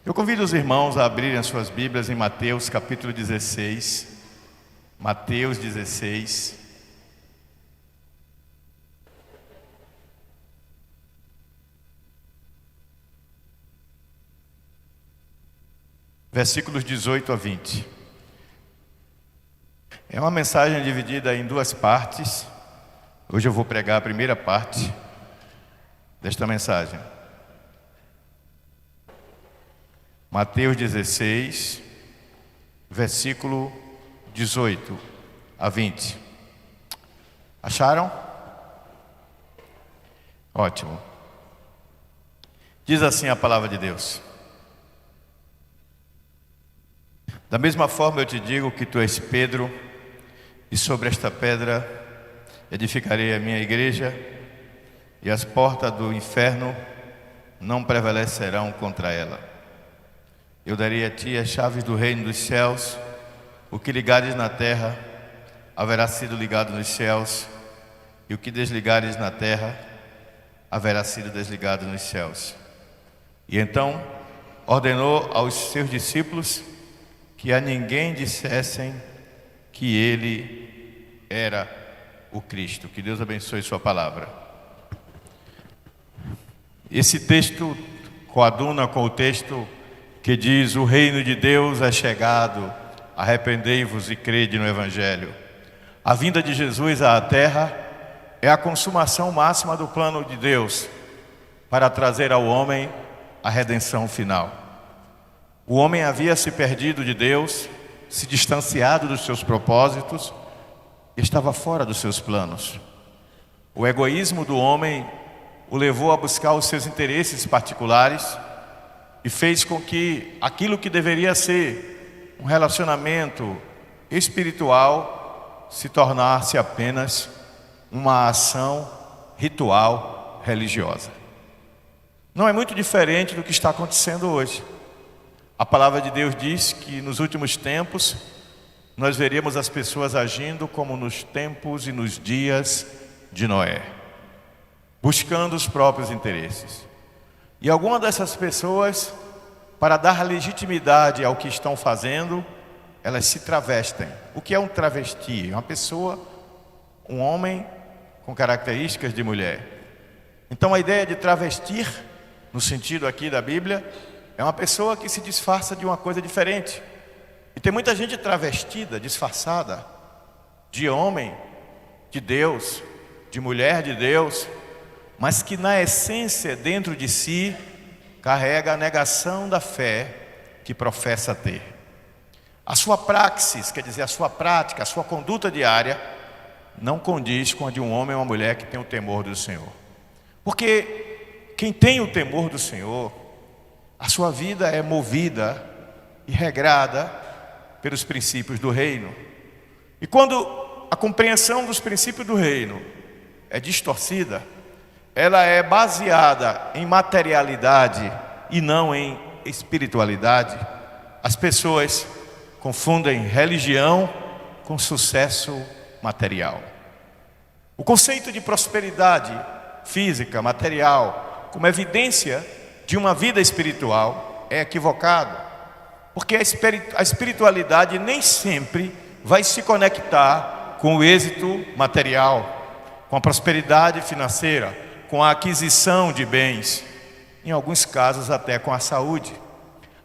Eu convido os irmãos a abrirem as suas Bíblias em Mateus capítulo 16. Mateus 16. Versículos 18 a 20. É uma mensagem dividida em duas partes. Hoje eu vou pregar a primeira parte desta mensagem. Mateus 16, versículo 18 a 20. Acharam? Ótimo. Diz assim a palavra de Deus: Da mesma forma eu te digo que tu és Pedro, e sobre esta pedra edificarei a minha igreja, e as portas do inferno não prevalecerão contra ela. Eu darei a ti as chaves do reino dos céus. O que ligares na terra haverá sido ligado nos céus, e o que desligares na terra haverá sido desligado nos céus. E então ordenou aos seus discípulos que a ninguém dissessem que ele era o Cristo. Que Deus abençoe sua palavra. Esse texto coaduna com o texto que diz: o reino de Deus é chegado, arrependei-vos e crede no Evangelho. A vinda de Jesus à terra é a consumação máxima do plano de Deus para trazer ao homem a redenção final. O homem havia se perdido de Deus, se distanciado dos seus propósitos, estava fora dos seus planos. O egoísmo do homem o levou a buscar os seus interesses particulares e fez com que aquilo que deveria ser um relacionamento espiritual se tornasse apenas uma ação ritual religiosa. Não é muito diferente do que está acontecendo hoje. A palavra de Deus diz que nos últimos tempos nós veremos as pessoas agindo como nos tempos e nos dias de Noé, buscando os próprios interesses. E algumas dessas pessoas, para dar legitimidade ao que estão fazendo, elas se travestem. O que é um travesti? É uma pessoa, um homem com características de mulher. Então a ideia de travestir, no sentido aqui da Bíblia, é uma pessoa que se disfarça de uma coisa diferente. E tem muita gente travestida, disfarçada, de homem, de Deus, de mulher de Deus, mas que na essência, dentro de si, carrega a negação da fé que professa ter. A sua praxis, quer dizer, a sua prática, a sua conduta diária, não condiz com a de um homem ou uma mulher que tem o temor do Senhor. Porque quem tem o temor do Senhor, a sua vida é movida e regrada pelos princípios do reino. E quando a compreensão dos princípios do reino é distorcida, ela é baseada em materialidade e não em espiritualidade, as pessoas confundem religião com sucesso material. O conceito de prosperidade física, material, como evidência de uma vida espiritual é equivocado, porque a espiritualidade nem sempre vai se conectar com o êxito material, com a prosperidade financeira, com a aquisição de bens, em alguns casos até com a saúde.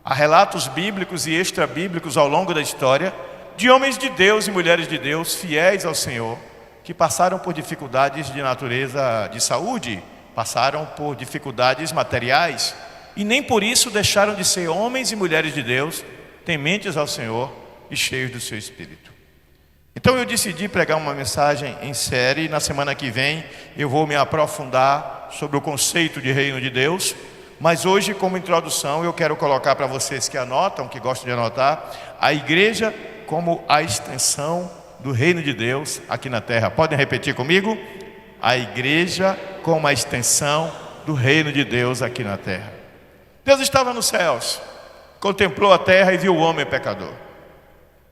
Há relatos bíblicos e extra-bíblicos ao longo da história de homens de Deus e mulheres de Deus fiéis ao Senhor, que passaram por dificuldades de natureza de saúde, passaram por dificuldades materiais, e nem por isso deixaram de ser homens e mulheres de Deus, tementes ao Senhor e cheios do seu Espírito. Então eu decidi pregar uma mensagem em série. Na semana que vem eu vou me aprofundar sobre o conceito de reino de Deus. Mas hoje, como introdução, eu quero colocar para vocês que anotam, que gostam de anotar, a igreja como a extensão do reino de Deus aqui na terra. Podem repetir comigo? A igreja como a extensão do reino de Deus aqui na terra. Deus estava nos céus, contemplou a terra e viu o homem pecador.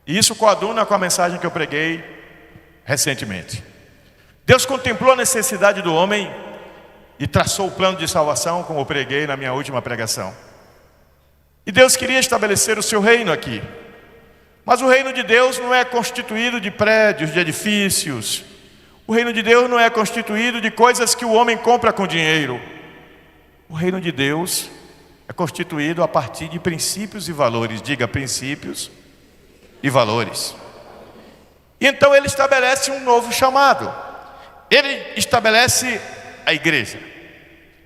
E isso coaduna com a mensagem que eu preguei recentemente. Deus contemplou a necessidade do homem e traçou o plano de salvação, como eu preguei na minha última pregação. E Deus queria estabelecer o seu reino aqui. Mas o reino de Deus não é constituído de prédios, de edifícios. O reino de Deus não é constituído de coisas que o homem compra com dinheiro. O reino de Deus é constituído a partir de princípios e valores. Diga, princípios e valores. E então ele estabelece um novo chamado. Ele estabelece a igreja.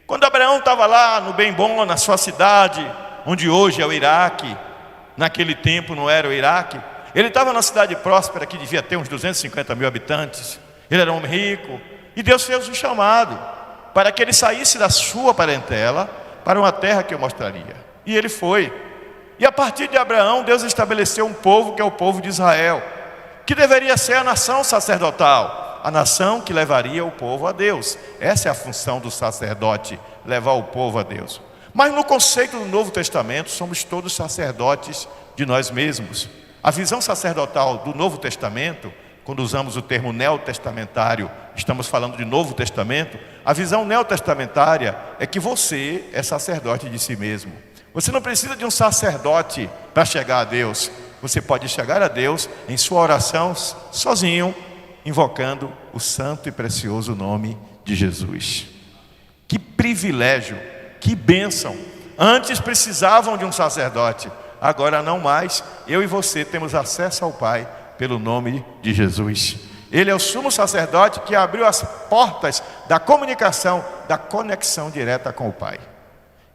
Quando Abraão estava lá no bem bom, na sua cidade, onde hoje é o Iraque, naquele tempo não era o Iraque, ele estava numa cidade próspera que devia ter uns 250 mil habitantes. Ele era um homem rico, e Deus fez um chamado para que ele saísse da sua parentela para uma terra que eu mostraria. E ele foi. E a partir de Abraão, Deus estabeleceu um povo que é o povo de Israel, que deveria ser a nação sacerdotal, a nação que levaria o povo a Deus. Essa é a função do sacerdote, levar o povo a Deus. Mas no conceito do Novo Testamento, somos todos sacerdotes de nós mesmos. A visão sacerdotal do Novo Testamento, quando usamos o termo neotestamentário, estamos falando de Novo Testamento. A visão neotestamentária é que você é sacerdote de si mesmo. Você não precisa de um sacerdote para chegar a Deus. Você pode chegar a Deus em sua oração sozinho, invocando o santo e precioso nome de Jesus. Que privilégio, que bênção. Antes precisavam de um sacerdote, agora não mais. Eu e você temos acesso ao Pai pelo nome de Jesus. Ele é o sumo sacerdote que abriu as portas da comunicação, da conexão direta com o Pai.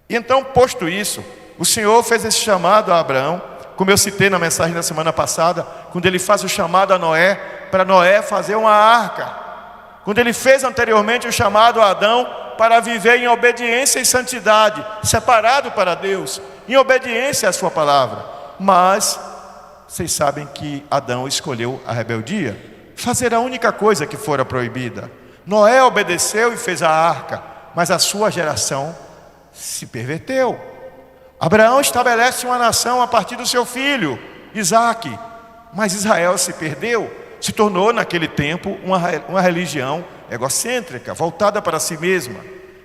E então, posto isso, o Senhor fez esse chamado a Abraão, como eu citei na mensagem da semana passada, quando ele faz o chamado a Noé, para Noé fazer uma arca. Quando ele fez anteriormente o chamado a Adão, para viver em obediência e santidade, separado para Deus, em obediência à sua palavra. Mas vocês sabem que Adão escolheu a rebeldia, fazer a única coisa que fora proibida. Noé obedeceu e fez a arca, mas a sua geração se perverteu. Abraão estabelece uma nação a partir do seu filho, Isaque, mas Israel se perdeu, se tornou naquele tempo uma religião egocêntrica, voltada para si mesma.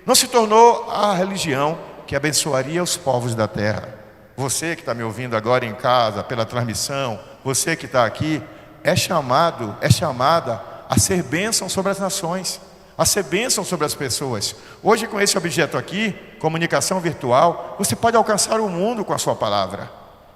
Não se tornou a religião que abençoaria os povos da terra. Você que está me ouvindo agora em casa, pela transmissão, você que está aqui, é chamada a ser bênção sobre as nações, a ser bênção sobre as pessoas. Hoje, com esse objeto aqui, comunicação virtual, você pode alcançar o mundo com a sua palavra.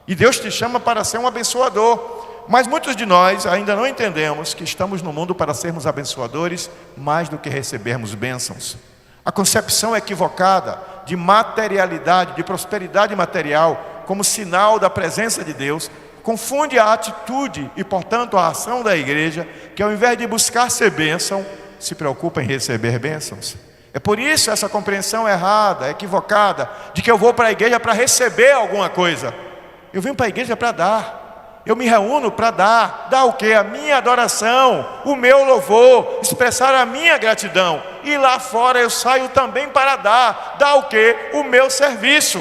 E Deus te chama para ser um abençoador. Mas muitos de nós ainda não entendemos que estamos no mundo para sermos abençoadores mais do que recebermos bênçãos. A concepção equivocada de materialidade, de prosperidade material, como sinal da presença de Deus, confunde a atitude e, portanto, a ação da igreja, que ao invés de buscar ser bênção, se preocupa em receber bênçãos. É por isso essa compreensão errada, equivocada, de que eu vou para a igreja para receber alguma coisa. Eu vim para a igreja para dar. Eu me reúno para dar. Dar o quê? A minha adoração, o meu louvor, expressar a minha gratidão. E lá fora eu saio também para dar. Dar o quê? O meu serviço.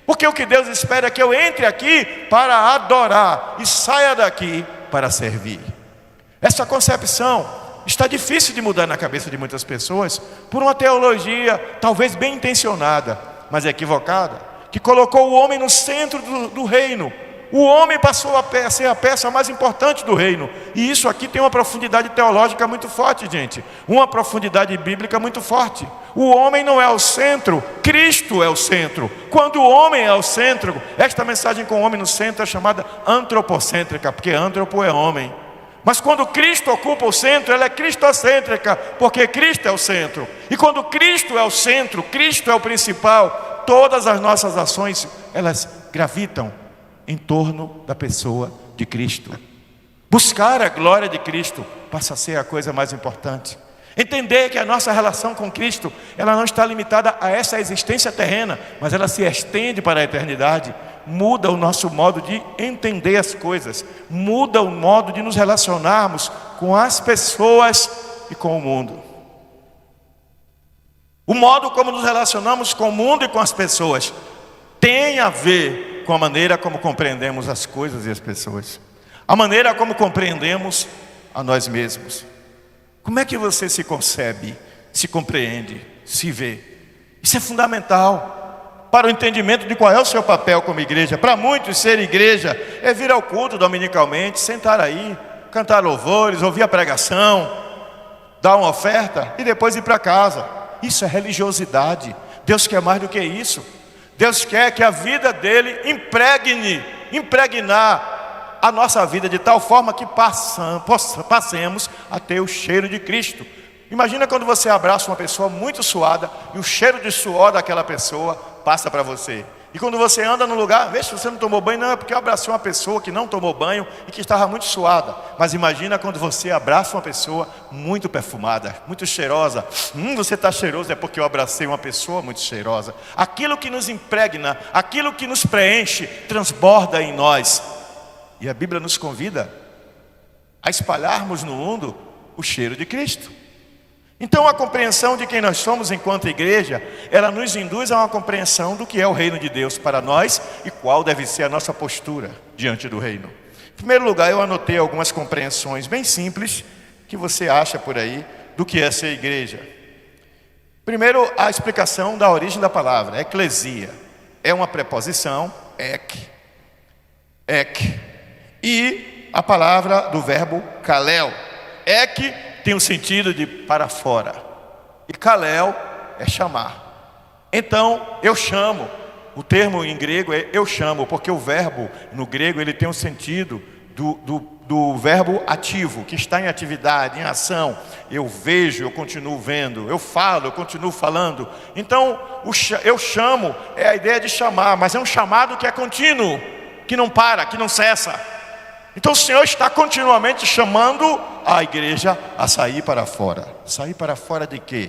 Porque o que Deus espera é que eu entre aqui para adorar e saia daqui para servir. Essa concepção está difícil de mudar na cabeça de muitas pessoas por uma teologia talvez bem intencionada, mas equivocada, que colocou o homem no centro do reino. O homem passou a ser a peça mais importante do reino. E isso aqui tem uma profundidade teológica muito forte, gente. Uma profundidade bíblica muito forte. O homem não é o centro, Cristo é o centro. Quando o homem é o centro, esta mensagem com o homem no centro é chamada antropocêntrica, porque antropo é homem. Mas quando Cristo ocupa o centro, ela é cristocêntrica, porque Cristo é o centro. E quando Cristo é o centro, Cristo é o principal, todas as nossas ações, elas gravitam em torno da pessoa de Cristo. Buscar a glória de Cristo passa a ser a coisa mais importante. Entender que a nossa relação com Cristo, ela não está limitada a essa existência terrena, mas ela se estende para a eternidade. Muda o nosso modo de entender as coisas, muda o modo de nos relacionarmos com as pessoas e com o mundo. O modo como nos relacionamos com o mundo e com as pessoas tem a ver com a maneira como compreendemos as coisas e as pessoas, a maneira como compreendemos a nós mesmos. Como é que você se concebe, se compreende, se vê? Isso é fundamental. para o entendimento de qual é o seu papel como igreja. Para muitos, ser igreja é vir ao culto dominicalmente, sentar aí, cantar louvores, ouvir a pregação, dar uma oferta e depois ir para casa. Isso é religiosidade. Deus quer mais do que isso. Deus quer que a vida dele impregnar a nossa vida de tal forma que passemos a ter o cheiro de Cristo. Imagina quando você abraça uma pessoa muito suada e o cheiro de suor daquela pessoa passa para você. E quando você anda no lugar, vê se você não tomou banho, não, é porque eu abracei uma pessoa que não tomou banho e que estava muito suada. Mas imagina quando você abraça uma pessoa muito perfumada, muito cheirosa. Você está cheiroso, é porque eu abracei uma pessoa muito cheirosa. Aquilo que nos impregna, aquilo que nos preenche, transborda em nós. E a Bíblia nos convida a espalharmos no mundo o cheiro de Cristo. Então a compreensão de quem nós somos enquanto igreja, ela nos induz a uma compreensão do que é o reino de Deus para nós e qual deve ser a nossa postura diante do reino. Em primeiro lugar, eu anotei algumas compreensões bem simples que você acha por aí do que é ser igreja. Primeiro, a explicação da origem da palavra, eclesia. É uma preposição, ek, e a palavra do verbo kalel. Ek tem o sentido de para fora, e kalel é chamar. Então, eu chamo, o termo em grego é eu chamo, porque o verbo no grego ele tem o sentido do verbo ativo, que está em atividade, em ação. Eu vejo, eu continuo vendo, eu falo, eu continuo falando. Então, eu chamo é a ideia de chamar, mas é um chamado que é contínuo, que não para, que não cessa. Então o Senhor está continuamente chamando a igreja a sair para fora. Sair para fora de quê?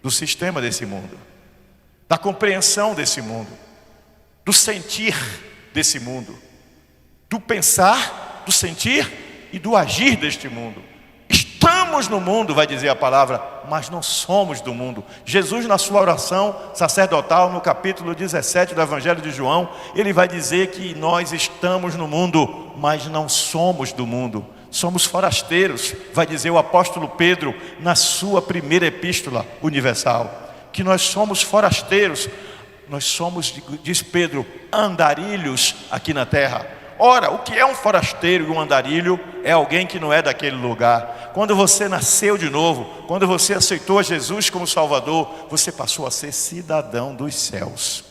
Do sistema desse mundo, da compreensão desse mundo, do sentir desse mundo, do pensar, do sentir e do agir deste mundo. Estamos no mundo, vai dizer a palavra, mas não somos do mundo. Jesus, na sua oração sacerdotal, no capítulo 17 do Evangelho de João, ele vai dizer que nós estamos no mundo, mas não somos do mundo. Somos forasteiros, vai dizer o apóstolo Pedro, na sua primeira epístola universal, que nós somos forasteiros, nós somos, diz Pedro, andarilhos aqui na terra. Ora, o que é um forasteiro e um andarilho? É alguém que não é daquele lugar. Quando você nasceu de novo, quando você aceitou Jesus como Salvador, você passou a ser cidadão dos céus.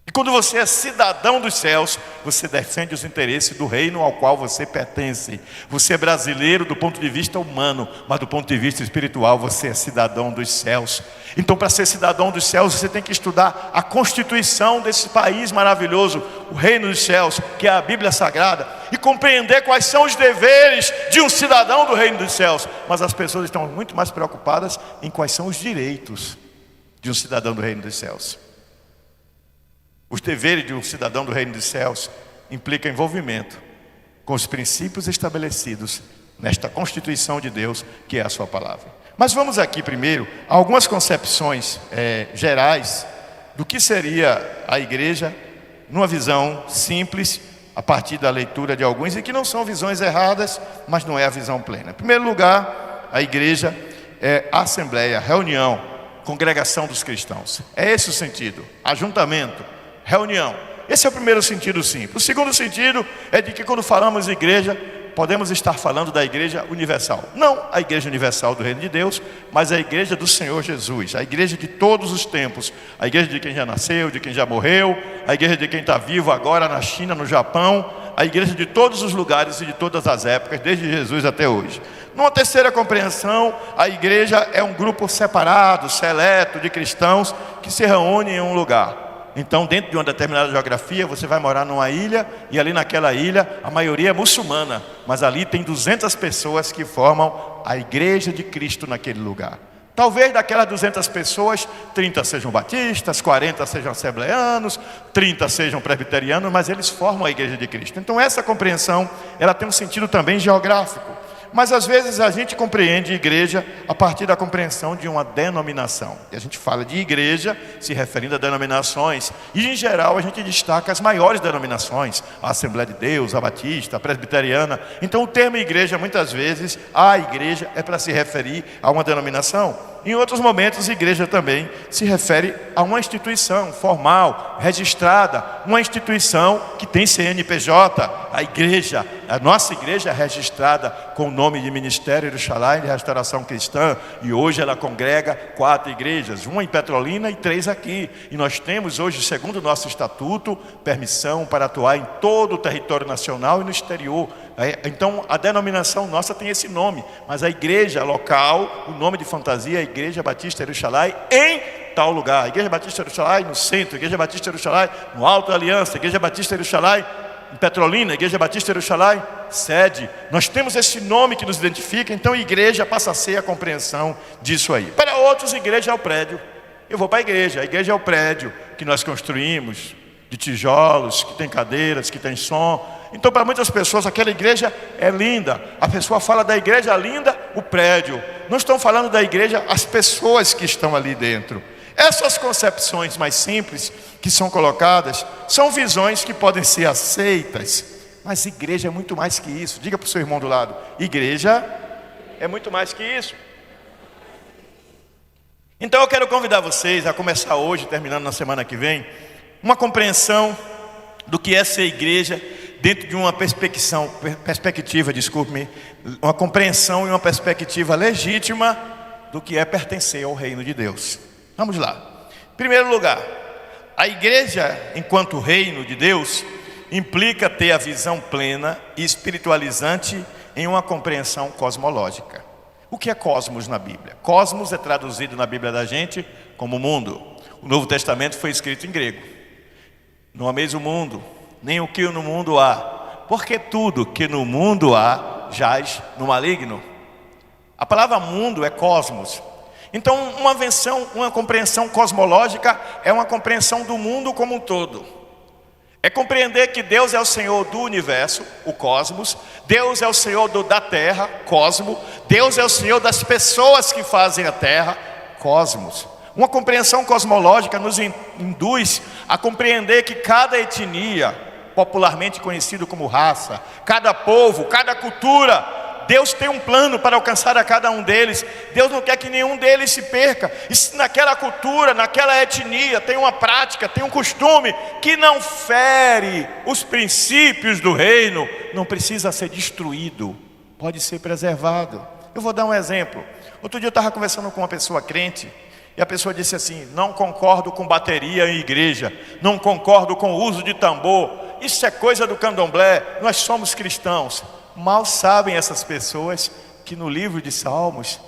E quando você é cidadão dos céus, você defende os interesses do reino ao qual você pertence. Você é brasileiro do ponto de vista humano, mas do ponto de vista espiritual você é cidadão dos céus. Então, para ser cidadão dos céus, você tem que estudar a constituição desse país maravilhoso, o reino dos céus, que é a Bíblia Sagrada, e compreender quais são os deveres de um cidadão do reino dos céus. Mas as pessoas estão muito mais preocupadas em quais são os direitos de um cidadão do reino dos céus. Os deveres de um cidadão do reino dos céus implicam envolvimento com os princípios estabelecidos nesta Constituição de Deus, que é a sua palavra. Mas vamos aqui primeiro a algumas concepções gerais do que seria a igreja, numa visão simples, a partir da leitura de alguns, e que não são visões erradas, mas não é a visão plena. Em primeiro lugar, a igreja é assembleia, reunião, congregação dos cristãos. É esse o sentido, ajuntamento, reunião. Esse é o primeiro sentido simples. O segundo sentido é de que quando falamos de igreja, podemos estar falando da igreja universal. Não a igreja universal do reino de Deus, mas a igreja do Senhor Jesus. A igreja de todos os tempos. A igreja de quem já nasceu, de quem já morreu. A igreja de quem está vivo agora na China, no Japão. A igreja de todos os lugares e de todas as épocas, desde Jesus até hoje. Numa terceira compreensão, a igreja é um grupo separado, seleto de cristãos que se reúnem em um lugar. Então, dentro de uma determinada geografia, você vai morar numa ilha, e ali naquela ilha, a maioria é muçulmana, mas ali tem 200 pessoas que formam a igreja de Cristo naquele lugar. Talvez daquelas 200 pessoas, 30 sejam batistas, 40 sejam assembleanos, 30 sejam presbiterianos, mas eles formam a igreja de Cristo. Então essa compreensão, ela tem um sentido também geográfico. Mas às vezes a gente compreende igreja a partir da compreensão de uma denominação. E a gente fala de igreja se referindo a denominações. E em geral a gente destaca as maiores denominações. A Assembleia de Deus, a Batista, a Presbiteriana. Então o termo igreja muitas vezes, a igreja é para se referir a uma denominação. Em outros momentos, igreja também se refere a uma instituição formal, registrada, uma instituição que tem CNPJ. A igreja, a nossa igreja é registrada com o nome de Ministério Yerushalayim de Restauração Cristã, e hoje ela congrega 4 igrejas, uma em Petrolina e 3 aqui. E nós temos hoje, segundo o nosso estatuto, permissão para atuar em todo o território nacional e no exterior. Então a denominação nossa tem esse nome, mas a igreja local, o nome de fantasia é Igreja Batista Yerushalayim em tal lugar. Igreja Batista Yerushalayim no centro, Igreja Batista Yerushalayim no Alto da Aliança, Igreja Batista Yerushalayim em Petrolina, Igreja Batista Yerushalayim sede. Nós temos esse nome que nos identifica, então igreja passa a ser a compreensão disso aí. Para outros, igreja é o prédio. Eu vou para a igreja é o prédio que nós construímos, de tijolos, que tem cadeiras, que tem som. Então, para muitas pessoas, aquela igreja é linda. A pessoa fala da igreja linda, o prédio. Não estão falando da igreja, as pessoas que estão ali dentro. Essas concepções mais simples que são colocadas, são visões que podem ser aceitas. Mas igreja é muito mais que isso. Diga para o seu irmão do lado, igreja é muito mais que isso. Então eu quero convidar vocês a começar hoje, terminando na semana que vem, uma compreensão do que é ser igreja dentro de uma uma compreensão e uma perspectiva legítima do que é pertencer ao reino de Deus. Vamos lá. Em primeiro lugar, a igreja, enquanto reino de Deus, implica ter a visão plena e espiritualizante em uma compreensão cosmológica. O que é cosmos na Bíblia? Cosmos é traduzido na Bíblia da gente como mundo. O Novo Testamento foi escrito em grego. Não ameis o mundo, nem o que no mundo há, porque tudo que no mundo há jaz no maligno. A palavra mundo é cosmos. Então uma compreensão cosmológica é uma compreensão do mundo como um todo. É compreender que Deus é o Senhor do universo, o cosmos. Deus é o Senhor da terra, cosmo. Deus é o Senhor das pessoas que fazem a terra, cosmos. Uma compreensão cosmológica nos induz a compreender que cada etnia, popularmente conhecido como raça, cada povo, cada cultura, Deus tem um plano para alcançar a cada um deles. Deus não quer que nenhum deles se perca. E se naquela cultura, naquela etnia, tem uma prática, tem um costume que não fere os princípios do reino, não precisa ser destruído, pode ser preservado. Eu vou dar um exemplo. Outro dia eu estava conversando com uma pessoa crente, e a pessoa disse assim: não concordo com bateria em igreja, não concordo com o uso de tambor, isso é coisa do candomblé, nós somos cristãos. Mal sabem essas pessoas que no livro de Salmos,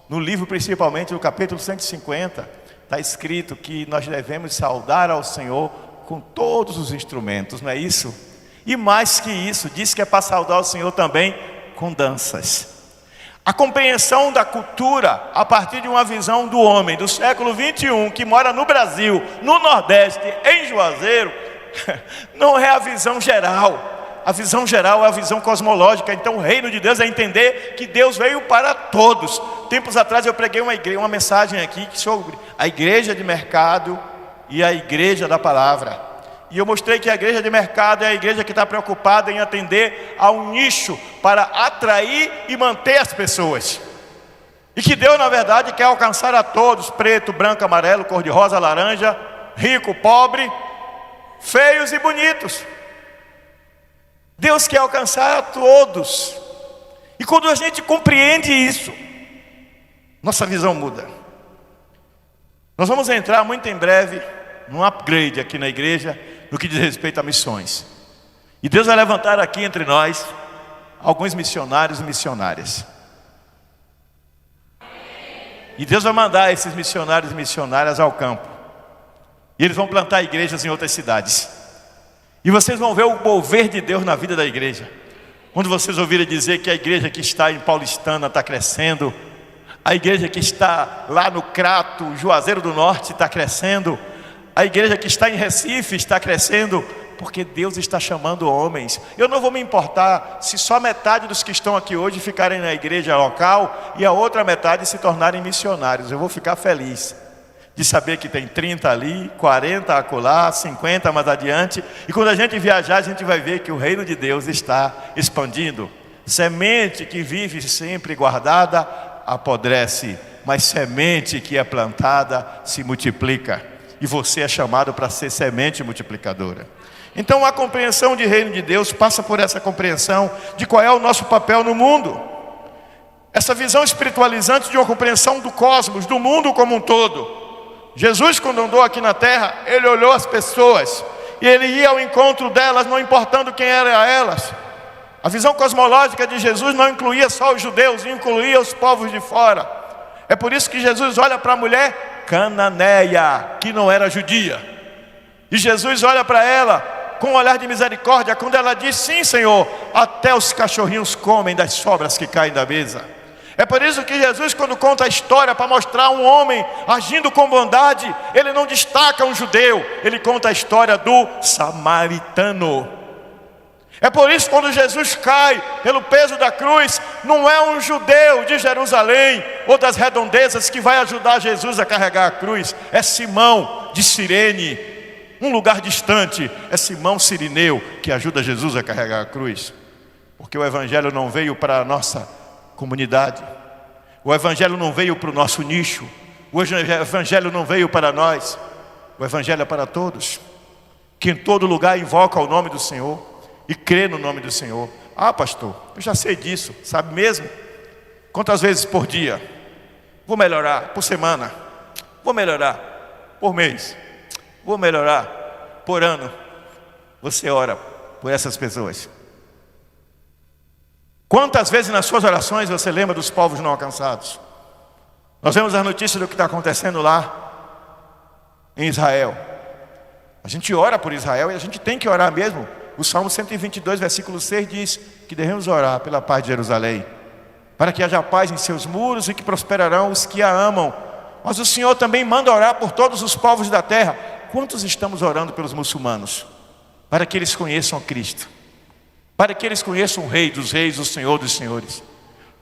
no livro principalmente do capítulo 150, está escrito que nós devemos saudar ao Senhor com todos os instrumentos, não é isso? E mais que isso, diz que é para saudar ao Senhor também com danças. A compreensão da cultura a partir de uma visão do homem do século 21 que mora no Brasil, no Nordeste, em Juazeiro, não é a visão geral. A visão geral é a visão cosmológica. Então o reino de Deus é entender que Deus veio para todos. Tempos atrás eu preguei uma mensagem aqui sobre a igreja de mercado e a igreja da palavra. E eu mostrei que a igreja de mercado é a igreja que está preocupada em atender a um nicho para atrair e manter as pessoas. E que Deus, na verdade, quer alcançar a todos: preto, branco, amarelo, cor-de-rosa, laranja, rico, pobre, feios e bonitos. Deus quer alcançar a todos. E quando a gente compreende isso, nossa visão muda. Nós vamos entrar muito em breve num upgrade aqui na igreja no que diz respeito a missões. E Deus vai levantar aqui entre nós alguns missionários e missionárias. E Deus vai mandar esses missionários e missionárias ao campo. E eles vão plantar igrejas em outras cidades. E vocês vão ver o mover de Deus na vida da igreja. Quando vocês ouvirem dizer que a igreja que está em Paulistana está crescendo, a igreja que está lá no Crato, Juazeiro do Norte, está crescendo, a igreja que está em Recife está crescendo, porque Deus está chamando homens. Eu não vou me importar se só metade dos que estão aqui hoje ficarem na igreja local e a outra metade se tornarem missionários. Eu vou ficar feliz de saber que tem 30 ali, 40 acolá, 50 mais adiante. E quando a gente viajar, a gente vai ver que o reino de Deus está expandindo. Semente que vive sempre guardada apodrece, mas semente que é plantada se multiplica. E você é chamado para ser semente multiplicadora. Então a compreensão de reino de Deus passa por essa compreensão de qual é o nosso papel no mundo. Essa visão espiritualizante de uma compreensão do cosmos, do mundo como um todo. Jesus, quando andou aqui na terra, ele olhou as pessoas e ele ia ao encontro delas, não importando quem eram elas. A visão cosmológica de Jesus não incluía só os judeus, incluía os povos de fora. É por isso que Jesus olha para a mulher cananeia, que não era judia. E Jesus olha para ela com um olhar de misericórdia, quando ela diz: sim, Senhor, até os cachorrinhos comem das sobras que caem da mesa. É por isso que Jesus, quando conta a história para mostrar um homem agindo com bondade, ele não destaca um judeu, ele conta a história do samaritano. É por isso que quando Jesus cai pelo peso da cruz, não é um judeu de Jerusalém ou das redondezas que vai ajudar Jesus a carregar a cruz. É Simão de Cirene, um lugar distante. É Simão Cirineu que ajuda Jesus a carregar a cruz. Porque o Evangelho não veio para a nossa comunidade. O Evangelho não veio para o nosso nicho. O Evangelho não veio para nós. O Evangelho é para todos, que em todo lugar invoca o nome do Senhor e crê no nome do Senhor. Ah, pastor, eu já sei disso, sabe mesmo? Quantas vezes por dia? Vou melhorar. Por semana? Vou melhorar. Por mês? Vou melhorar. Por ano? Você ora por essas pessoas? Quantas vezes nas suas orações você lembra dos povos não alcançados? Nós vemos as notícias do que está acontecendo lá em Israel. A gente ora por Israel e a gente tem que orar mesmo. O Salmo 122, versículo 6 diz que devemos orar pela paz de Jerusalém, para que haja paz em seus muros e que prosperarão os que a amam. Mas o Senhor também manda orar por todos os povos da terra. Quantos estamos orando pelos muçulmanos? Para que eles conheçam a Cristo, para que eles conheçam o Rei dos Reis, o Senhor dos Senhores.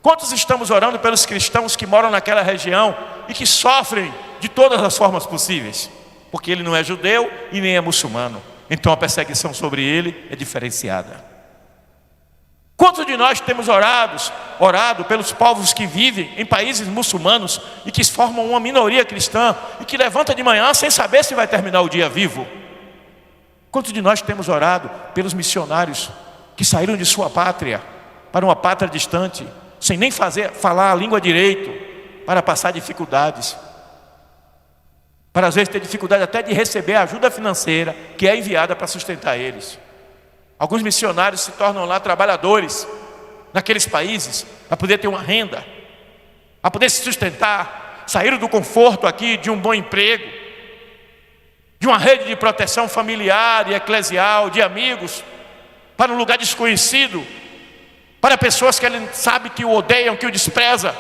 Quantos estamos orando pelos cristãos que moram naquela região e que sofrem de todas as formas possíveis? Porque ele não é judeu e nem é muçulmano. Então a perseguição sobre ele é diferenciada. Quantos de nós temos orado pelos povos que vivem em países muçulmanos e que formam uma minoria cristã e que levanta de manhã sem saber se vai terminar o dia vivo? Quantos de nós temos orado pelos missionários que saíram de sua pátria para uma pátria distante, sem nem falar a língua direito, para passar dificuldades, para às vezes ter dificuldade até de receber a ajuda financeira que é enviada para sustentar eles? Alguns missionários se tornam lá trabalhadores naqueles países para poder ter uma renda, para poder se sustentar, saíram do conforto aqui de um bom emprego, de uma rede de proteção familiar e eclesial, de amigos, para um lugar desconhecido, para pessoas que ele sabe que o odeiam, que o despreza,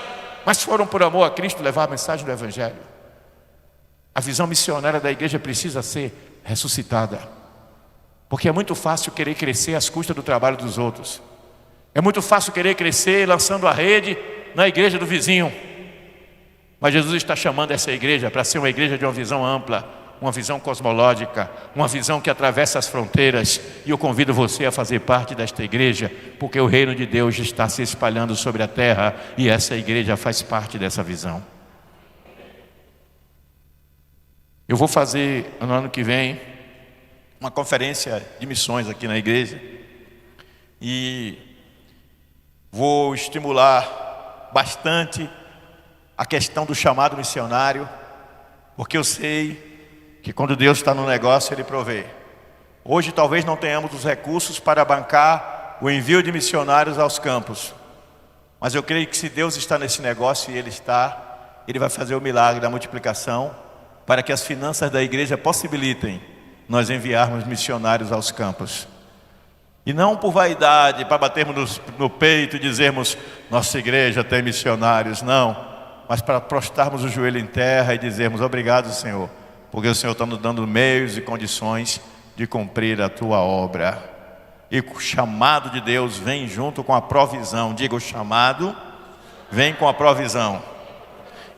mas foram por amor a Cristo levar a mensagem do Evangelho. A visão missionária da igreja precisa ser ressuscitada, porque é muito fácil querer crescer às custas do trabalho dos outros. É muito fácil querer crescer lançando a rede na igreja do vizinho. Mas Jesus está chamando essa igreja para ser uma igreja de uma visão ampla, uma visão cosmológica, uma visão que atravessa as fronteiras. E eu convido você a fazer parte desta igreja, porque o reino de Deus está se espalhando sobre a terra e essa igreja faz parte dessa visão. Eu vou fazer no ano que vem uma conferência de missões aqui na igreja e vou estimular bastante a questão do chamado missionário, porque eu sei que quando Deus está no negócio, Ele provê. Hoje talvez não tenhamos os recursos para bancar o envio de missionários aos campos, mas eu creio que se Deus está nesse negócio e Ele está, Ele vai fazer o milagre da multiplicação para que as finanças da igreja possibilitem nós enviarmos missionários aos campos. E não por vaidade, para batermos no peito e dizermos: nossa igreja tem missionários, não, mas para prostrarmos o joelho em terra e dizermos: obrigado, Senhor, porque o Senhor está nos dando meios e condições de cumprir a tua obra. E o chamado de Deus vem junto com a provisão. Diga: o chamado vem com a provisão.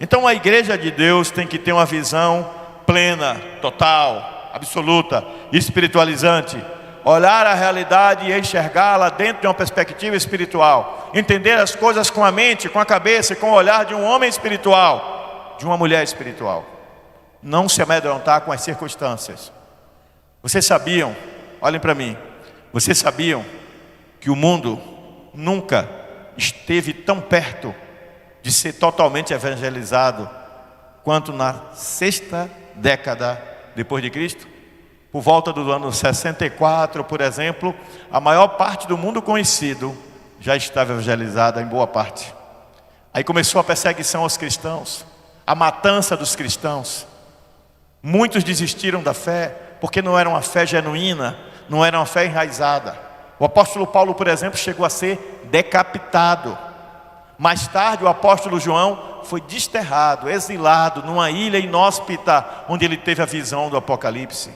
Então a igreja de Deus tem que ter uma visão plena, total, absoluta, espiritualizante, olhar a realidade e enxergá-la dentro de uma perspectiva espiritual, entender as coisas com a mente, com a cabeça e com o olhar de um homem espiritual, de uma mulher espiritual. Não se amedrontar com as circunstâncias. Vocês sabiam, olhem para mim, vocês sabiam que o mundo nunca esteve tão perto de ser totalmente evangelizado quanto na 6ª década depois de Cristo? Por volta do ano 64, por exemplo, a maior parte do mundo conhecido já estava evangelizada em boa parte. Aí começou a perseguição aos cristãos, a matança dos cristãos. Muitos desistiram da fé, porque não era uma fé genuína, não era uma fé enraizada. O apóstolo Paulo, por exemplo, chegou a ser decapitado. Mais tarde, o apóstolo João foi desterrado, exilado numa ilha inóspita, onde ele teve a visão do Apocalipse.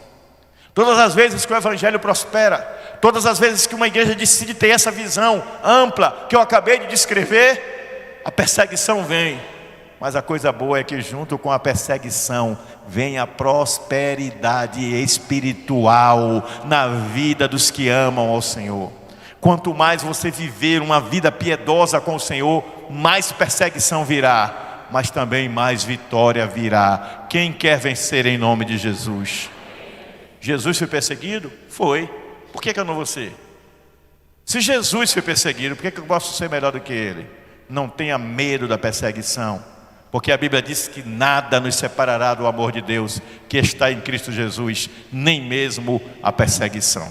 Todas as vezes que o evangelho prospera, todas as vezes que uma igreja decide ter essa visão ampla que eu acabei de descrever, a perseguição vem. Mas a coisa boa é que junto com a perseguição vem a prosperidade espiritual na vida dos que amam ao Senhor. Quanto mais você viver uma vida piedosa com o Senhor, mais perseguição virá, mas também mais vitória virá. Quem quer vencer em nome de Jesus? Jesus foi perseguido? Foi. Por que eu não vou ser? Se Jesus foi perseguido, por que eu posso ser melhor do que Ele? Não tenha medo da perseguição, porque a Bíblia diz que nada nos separará do amor de Deus que está em Cristo Jesus, nem mesmo a perseguição.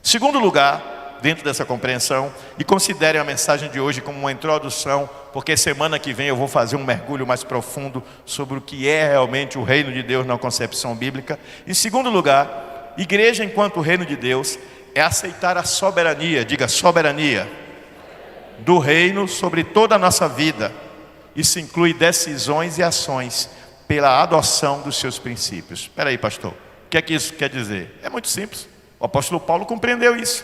Segundo lugar, dentro dessa compreensão, e considerem a mensagem de hoje como uma introdução, porque semana que vem eu vou fazer um mergulho mais profundo sobre o que é realmente o reino de Deus na concepção bíblica. Em segundo lugar, igreja enquanto reino de Deus é aceitar a soberania, diga soberania, do reino sobre toda a nossa vida. Isso inclui decisões e ações pela adoção dos seus princípios. Espera aí, pastor, o que é que isso quer dizer? É muito simples. O apóstolo Paulo compreendeu isso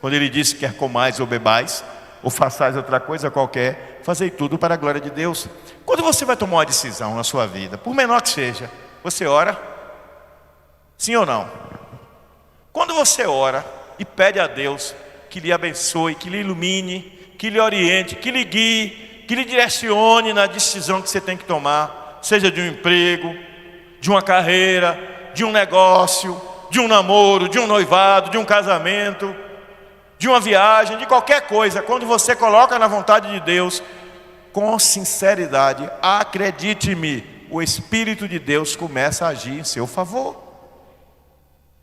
quando ele disse: quer comais ou bebais, ou façais outra coisa qualquer, fazei tudo para a glória de Deus. Quando você vai tomar uma decisão na sua vida, por menor que seja, você ora? Sim ou não? Quando você ora e pede a Deus que lhe abençoe, que lhe ilumine, que lhe oriente, que lhe guie, que lhe direcione na decisão que você tem que tomar, seja de um emprego, de uma carreira, de um negócio, de um namoro, de um noivado, de um casamento, de uma viagem, de qualquer coisa, quando você coloca na vontade de Deus, com sinceridade, acredite-me, o Espírito de Deus começa a agir em seu favor.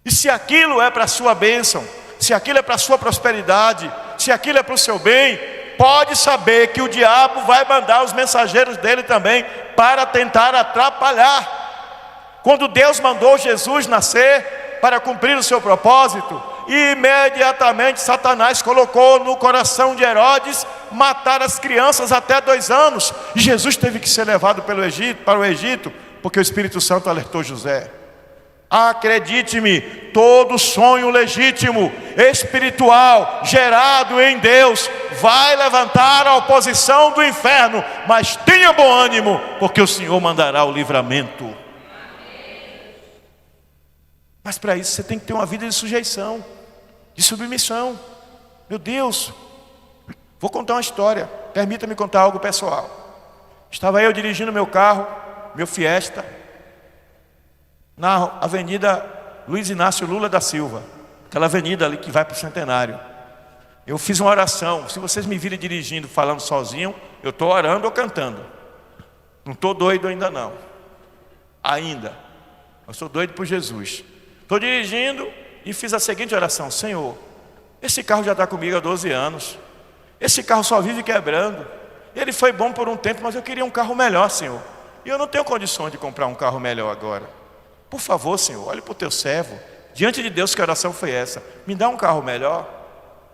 E se aquilo é para a sua bênção, se aquilo é para a sua prosperidade, se aquilo é para o seu bem, pode saber que o diabo vai mandar os mensageiros dele também para tentar atrapalhar. Quando Deus mandou Jesus nascer para cumprir o seu propósito, imediatamente Satanás colocou no coração de Herodes matar as crianças até 2 anos. E Jesus teve que ser levado para o Egito, porque o Espírito Santo alertou José. Acredite-me, todo sonho legítimo, espiritual, gerado em Deus, vai levantar a oposição do inferno, mas tenha bom ânimo, porque o Senhor mandará o livramento. Mas para isso você tem que ter uma vida de sujeição, de submissão. Meu Deus, vou contar uma história, permita-me contar algo pessoal. Estava eu dirigindo meu carro, meu Fiesta, na avenida Luiz Inácio Lula da Silva, aquela avenida ali que vai para o Centenário. Eu fiz uma oração. Se vocês me virem dirigindo, falando sozinho, eu estou orando ou cantando. Não estou doido ainda não. Ainda. Eu sou doido por Jesus. Estou dirigindo e fiz a seguinte oração: Senhor, esse carro já está comigo há 12 anos. Esse carro só vive quebrando. Ele foi bom por um tempo, mas eu queria um carro melhor, Senhor. E eu não tenho condições de comprar um carro melhor agora. Por favor, Senhor, olhe para o teu servo. Diante de Deus, que oração foi essa? Me dá um carro melhor.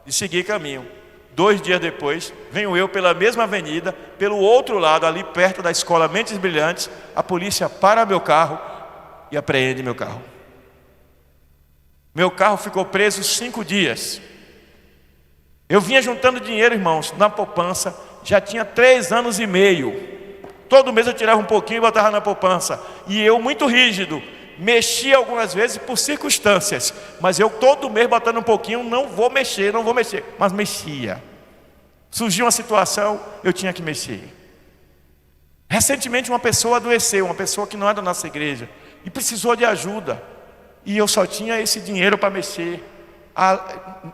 E segui caminho. 2 dias depois, venho eu pela mesma avenida, pelo outro lado, ali perto da escola Mentes Brilhantes. A polícia para meu carro e apreende meu carro. Meu carro ficou preso 5 dias. Eu vinha juntando dinheiro, irmãos, na poupança. Já tinha 3 anos e meio. Todo mês eu tirava um pouquinho e botava na poupança. E eu, muito rígido, mexia algumas vezes por circunstâncias, mas eu todo mês botando um pouquinho, não vou mexer, mas mexia. Surgiu uma situação, eu tinha que mexer. Recentemente uma pessoa adoeceu, uma pessoa que não é da nossa igreja, e precisou de ajuda, e eu só tinha esse dinheiro para mexer. A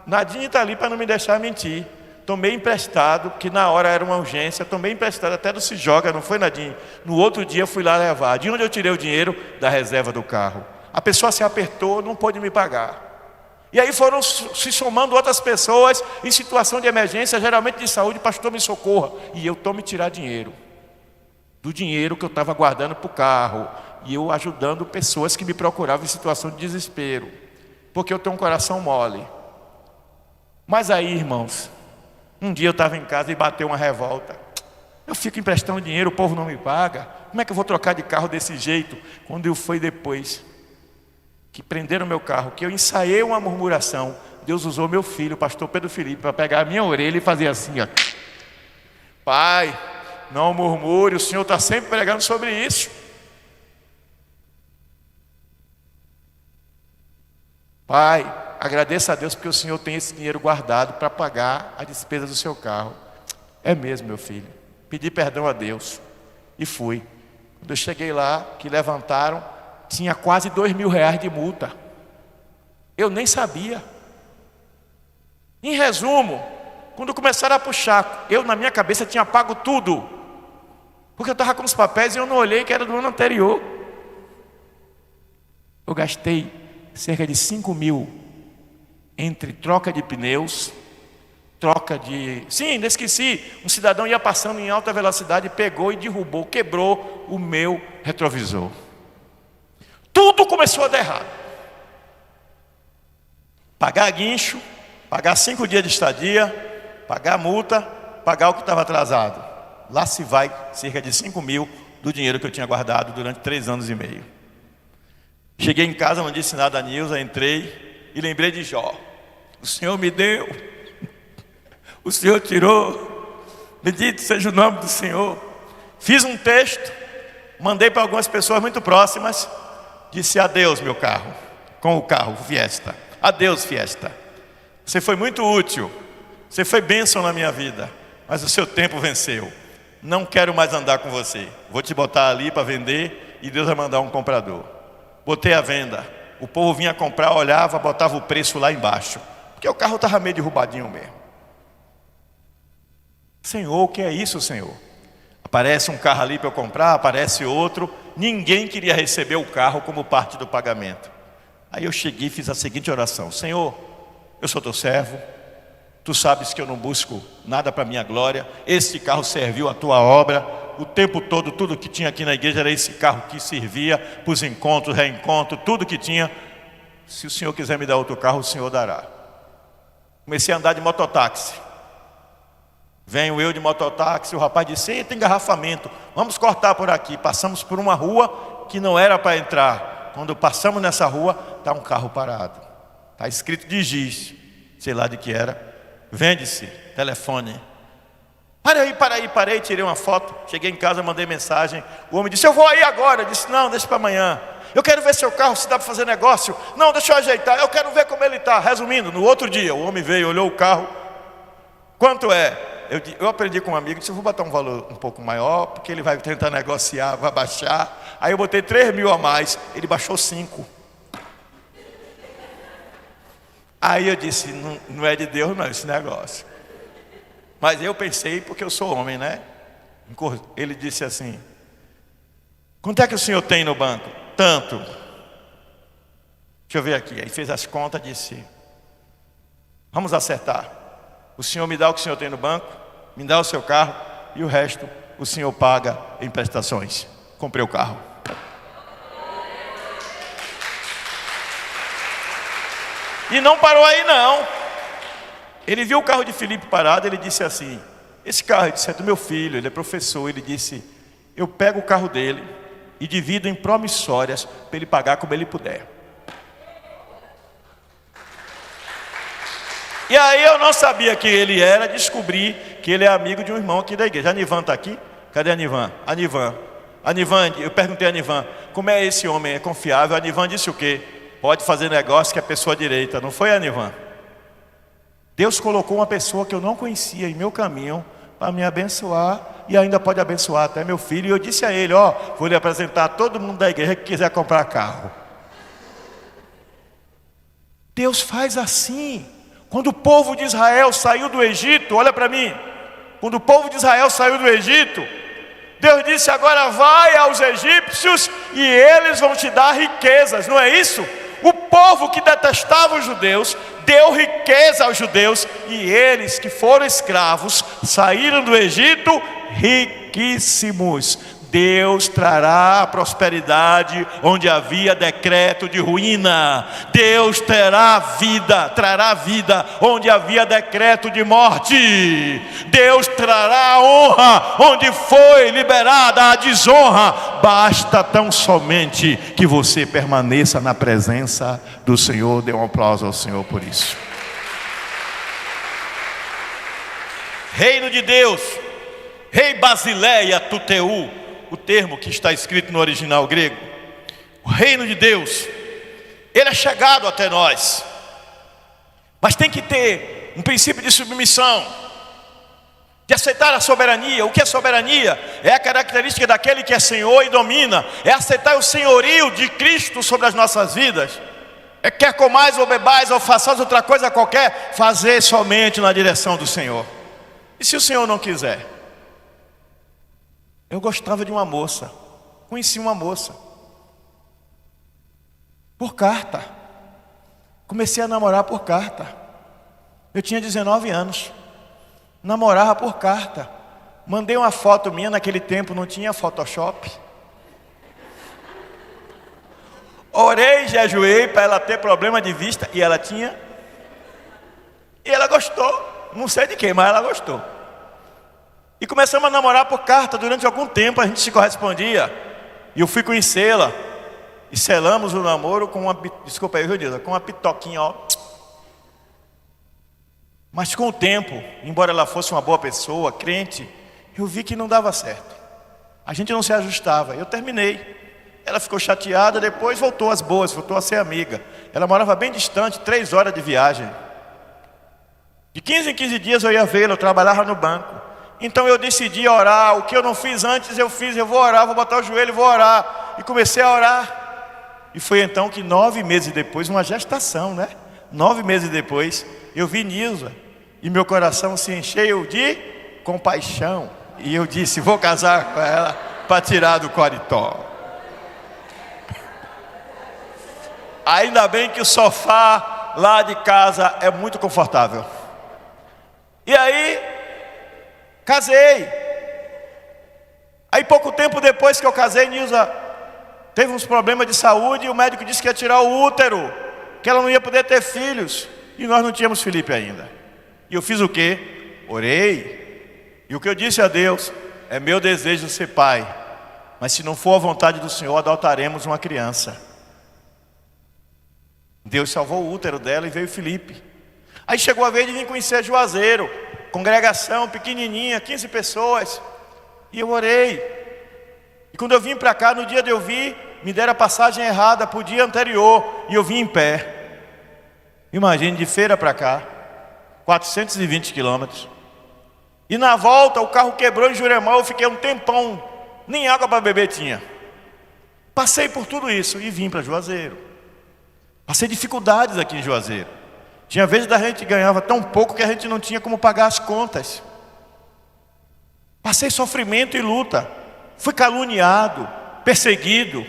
Nadine está ali para não me deixar mentir. Tomei emprestado, que na hora era uma urgência, tomei emprestado até do Se Joga, não foi, Nadine? No outro dia fui lá levar. De onde eu tirei o dinheiro? Da reserva do carro. A pessoa se apertou, não pôde me pagar. E aí foram se somando outras pessoas em situação de emergência, geralmente de saúde, pastor, me socorra. E eu tomo tirar dinheiro. Do dinheiro que eu estava guardando para o carro. E eu ajudando pessoas que me procuravam em situação de desespero. Porque eu tenho um coração mole. Mas aí, irmãos, um dia eu estava em casa e bateu uma revolta. Eu fico emprestando dinheiro, o povo não me paga. Como é que eu vou trocar de carro desse jeito? Quando foi depois que prenderam meu carro, que eu ensaiei uma murmuração, Deus usou meu filho, o pastor Pedro Felipe, para pegar a minha orelha e fazer assim, ó. Pai, não murmure, o Senhor está sempre pregando sobre isso. Pai, agradeça a Deus porque o Senhor tem esse dinheiro guardado para pagar a despesa do seu carro. É mesmo, meu filho. Pedi perdão a Deus e fui. Quando eu cheguei lá, que levantaram, tinha quase R$2.000 de multa. Eu nem sabia. Em resumo, quando começaram a puxar, eu na minha cabeça tinha pago tudo. Porque eu estava com os papéis e eu não olhei que era do ano anterior. Eu gastei cerca de 5.000 entre troca de pneus, troca de... Sim, ainda esqueci, um cidadão ia passando em alta velocidade, pegou e derrubou, quebrou o meu retrovisor. Tudo começou a dar errado. Pagar guincho, pagar 5 dias de estadia, pagar multa, pagar o que estava atrasado. Lá se vai cerca de 5.000 do dinheiro que eu tinha guardado durante 3 anos e meio. Cheguei em casa, não disse nada a Nilza, entrei e lembrei de Jó. O Senhor me deu, o Senhor tirou, bendito seja o nome do Senhor. Fiz um texto, mandei para algumas pessoas muito próximas, disse adeus meu carro, com o carro Fiesta. Adeus Fiesta, você foi muito útil, você foi bênção na minha vida, mas o seu tempo venceu. Não quero mais andar com você, vou te botar ali para vender e Deus vai mandar um comprador. Botei à venda, o povo vinha comprar, olhava, botava o preço lá embaixo, porque o carro estava meio derrubadinho mesmo. Senhor, o que é isso, Senhor? Aparece um carro ali para eu comprar, aparece outro, ninguém queria receber o carro como parte do pagamento. Aí eu cheguei e fiz a seguinte oração: Senhor, eu sou teu servo, tu sabes que eu não busco nada para minha glória, este carro serviu a tua obra, o tempo todo, tudo que tinha aqui na igreja era esse carro que servia para os encontros, reencontros, tudo que tinha. Se o Senhor quiser me dar outro carro, o Senhor dará. Comecei a andar de mototáxi. Venho eu de mototáxi, o rapaz disse: tem engarrafamento, vamos cortar por aqui. Passamos por uma rua que não era para entrar. Quando passamos nessa rua, está um carro parado. Está escrito de giz, sei lá de que era. Vende-se, telefone. Parei, tirei uma foto. Cheguei em casa, mandei mensagem. O homem disse: eu vou aí agora. Eu disse: não, deixa para amanhã. Eu quero ver seu carro, se dá para fazer negócio. Não, deixa eu ajeitar, eu quero ver como ele está. Resumindo, no outro dia, o homem veio, olhou o carro. Quanto é? Eu aprendi com um amigo, disse: eu vou botar um valor um pouco maior, porque ele vai tentar negociar, vai baixar. Aí eu botei 3.000 a mais, ele baixou 5. Aí eu disse: não é de Deus não esse negócio. Mas eu pensei, porque eu sou homem, né? Ele disse assim: quanto é que o senhor tem no banco? Tanto. Deixa eu ver aqui. Aí fez as contas, disse: vamos acertar. O senhor me dá o que o senhor tem no banco, me dá o seu carro, e o resto o senhor paga em prestações. Comprei o carro. E não parou aí não. Ele viu o carro de Filipe parado, ele disse assim: esse carro, eu disse, é do meu filho, ele é professor. Ele disse: eu pego o carro dele e divido em promissórias para ele pagar como ele puder. E aí eu não sabia quem ele era, descobri que ele é amigo de um irmão aqui da igreja. A Nivan está aqui? Cadê a Nivan? A Nivan. Anivan, eu perguntei a Anivan, como é esse homem? É confiável? A Anivan disse o quê? Pode fazer negócio que é pessoa direita. Não foi, Anivan? Deus colocou uma pessoa que eu não conhecia em meu caminho para me abençoar e ainda pode abençoar até meu filho. E eu disse a ele, vou lhe apresentar a todo mundo da igreja que quiser comprar carro. Deus faz assim. Quando o povo de Israel saiu do Egito, olha para mim. Quando o povo de Israel saiu do Egito, Deus disse, agora vai aos egípcios e eles vão te dar riquezas, não é isso? O povo que detestava os judeus, deu riqueza aos judeus, e eles que foram escravos, saíram do Egito riquíssimos. Deus trará prosperidade onde havia decreto de ruína. Deus trará vida onde havia decreto de morte. Deus trará honra onde foi liberada a desonra. Basta tão somente que você permaneça na presença do Senhor. Dê um aplauso ao Senhor por isso. Reino de Deus, Rei Basileia Tuteu, o termo que está escrito no original grego. O reino de Deus, ele é chegado até nós, mas tem que ter um princípio de submissão, de aceitar a soberania. O que é soberania? É a característica daquele que é Senhor e domina. É aceitar o senhorio de Cristo sobre as nossas vidas. É quer comais ou bebais ou façais outra coisa qualquer, fazer somente na direção do Senhor. E se o Senhor não quiser? Eu gostava de uma moça, conheci uma moça, por carta, comecei a namorar por carta. Eu tinha 19 anos, namorava por carta, mandei uma foto minha, naquele tempo não tinha Photoshop. Orei, jejuei para ela ter problema de vista, e ela tinha, e ela gostou, não sei de quem, mas ela gostou. E começamos a namorar por carta. Durante algum tempo a gente se correspondia. E eu fui conhecê-la. E selamos o namoro com uma, desculpa aí, Judita, com uma pitoquinha, Mas com o tempo, embora ela fosse uma boa pessoa, crente, eu vi que não dava certo. A gente não se ajustava. Eu terminei. Ela ficou chateada, depois voltou às boas, voltou a ser amiga. Ela morava bem distante, 3 horas de viagem. De 15 em 15 dias eu ia vê-la, eu trabalhava no banco. Então eu decidi orar. O que eu não fiz antes, eu fiz. Eu vou orar, vou botar o joelho e vou orar. E comecei a orar. E foi então que 9 meses depois, uma gestação, né? 9 meses depois, eu vi Nilza. E meu coração se encheu de compaixão. E eu disse, vou casar com ela para tirar do coritó. Ainda bem que o sofá lá de casa é muito confortável. E aí casei. Aí pouco tempo depois que eu casei, Nilza teve uns problemas de saúde e o médico disse que ia tirar o útero, que ela não ia poder ter filhos. E nós não tínhamos Felipe ainda. E eu fiz o quê? Orei. E o que eu disse a Deus, é meu desejo ser pai, mas se não for a vontade do Senhor, adotaremos uma criança. Deus salvou o útero dela e veio Felipe. Aí chegou a vez de vir conhecer Juazeiro, congregação pequenininha, 15 pessoas. E eu orei. E quando eu vim para cá, no dia de eu vir, me deram a passagem errada para o dia anterior. E eu vim em pé. Imagine, de Feira para cá, 420 quilômetros. E na volta o carro quebrou em Juremão. Eu fiquei um tempão, nem água para beber tinha. Passei por tudo isso e vim para Juazeiro. Passei dificuldades aqui em Juazeiro. Tinha vezes da gente ganhava tão pouco que a gente não tinha como pagar as contas. Passei sofrimento e luta. Fui caluniado, perseguido.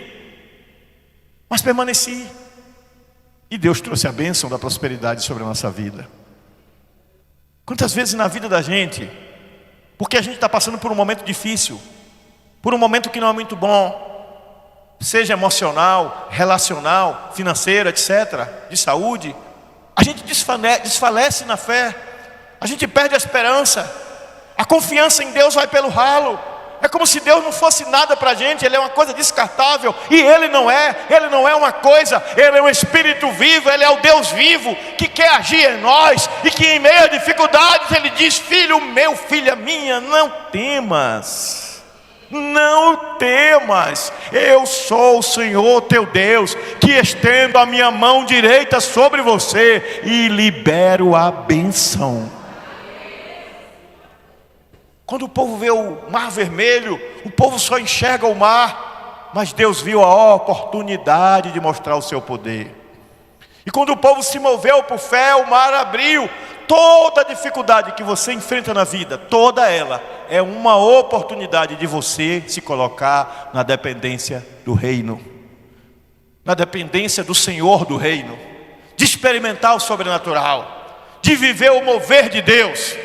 Mas permaneci. E Deus trouxe a bênção da prosperidade sobre a nossa vida. Quantas vezes na vida da gente, porque a gente está passando por um momento difícil, por um momento que não é muito bom, seja emocional, relacional, financeiro, etc., de saúde, a gente desfalece na fé, a gente perde a esperança, a confiança em Deus vai pelo ralo. É como se Deus não fosse nada para a gente. Ele é uma coisa descartável, e Ele não é uma coisa, Ele é um Espírito vivo, Ele é o Deus vivo, que quer agir em nós, e que em meio a dificuldades Ele diz, filho meu, filha minha, não temas, Não temas, eu sou o Senhor teu Deus, que estendo a minha mão direita sobre você e libero a bênção. Quando o povo vê o mar vermelho, o povo só enxerga o mar, mas Deus viu a oportunidade de mostrar o seu poder. E quando o povo se moveu por fé, o mar abriu. Toda dificuldade que você enfrenta na vida, toda ela, é uma oportunidade de você se colocar na dependência do reino, na dependência do Senhor do reino, de experimentar o sobrenatural, de viver o mover de Deus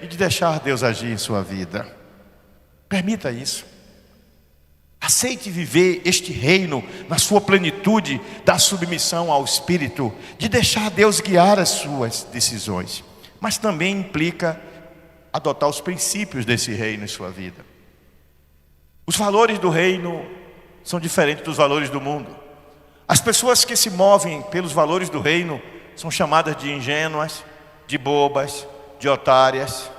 e de deixar Deus agir em sua vida. Permita isso. Aceite viver este reino na sua plenitude da submissão ao Espírito, de deixar Deus guiar as suas decisões. Mas também implica adotar os princípios desse reino em sua vida. Os valores do reino são diferentes dos valores do mundo. As pessoas que se movem pelos valores do reino são chamadas de ingênuas, de bobas, de otárias.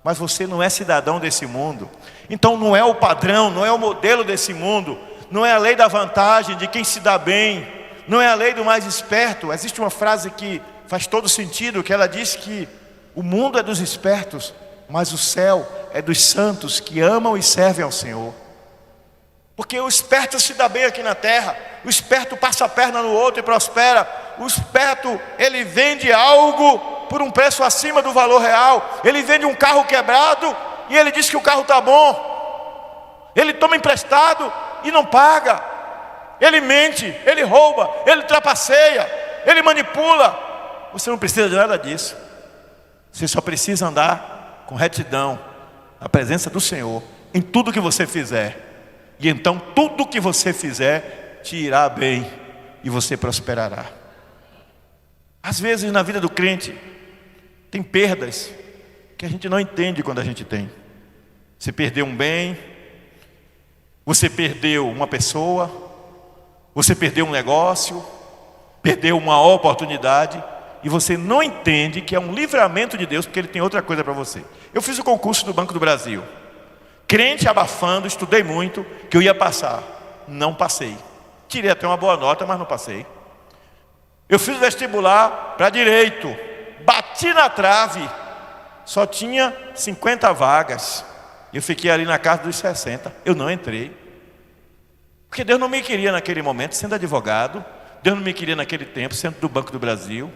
Mas você não é cidadão desse mundo. Então não é o padrão, não é o modelo desse mundo. Não é a lei da vantagem de quem se dá bem. Não é a lei do mais esperto. Existe uma frase que faz todo sentido, que ela diz que o mundo é dos espertos, mas o céu é dos santos que amam e servem ao Senhor. Porque o esperto se dá bem aqui na terra. O esperto passa a perna no outro e prospera. O esperto, ele vende algo por um preço acima do valor real. Ele vende um carro quebrado e ele diz que o carro está bom. Ele toma emprestado e não paga. Ele mente, ele rouba, ele trapaceia, ele manipula. Você não precisa de nada disso. Você só precisa andar com retidão na presença do Senhor em tudo que você fizer. E então tudo que você fizer te irá bem e você prosperará. Às vezes na vida do crente tem perdas que a gente não entende quando a gente tem. Você perdeu um bem, você perdeu uma pessoa, você perdeu um negócio, perdeu uma oportunidade, e você não entende que é um livramento de Deus, porque Ele tem outra coisa para você. Eu fiz o concurso do Banco do Brasil, crente abafando, estudei muito, que eu ia passar. Não passei. Tirei até uma boa nota, mas não passei. Eu fiz o vestibular para direito, bati na trave, só tinha 50 vagas. Eu fiquei ali na casa dos 60, eu não entrei. Porque Deus não me queria naquele momento sendo advogado, Deus não me queria naquele tempo sendo do Banco do Brasil.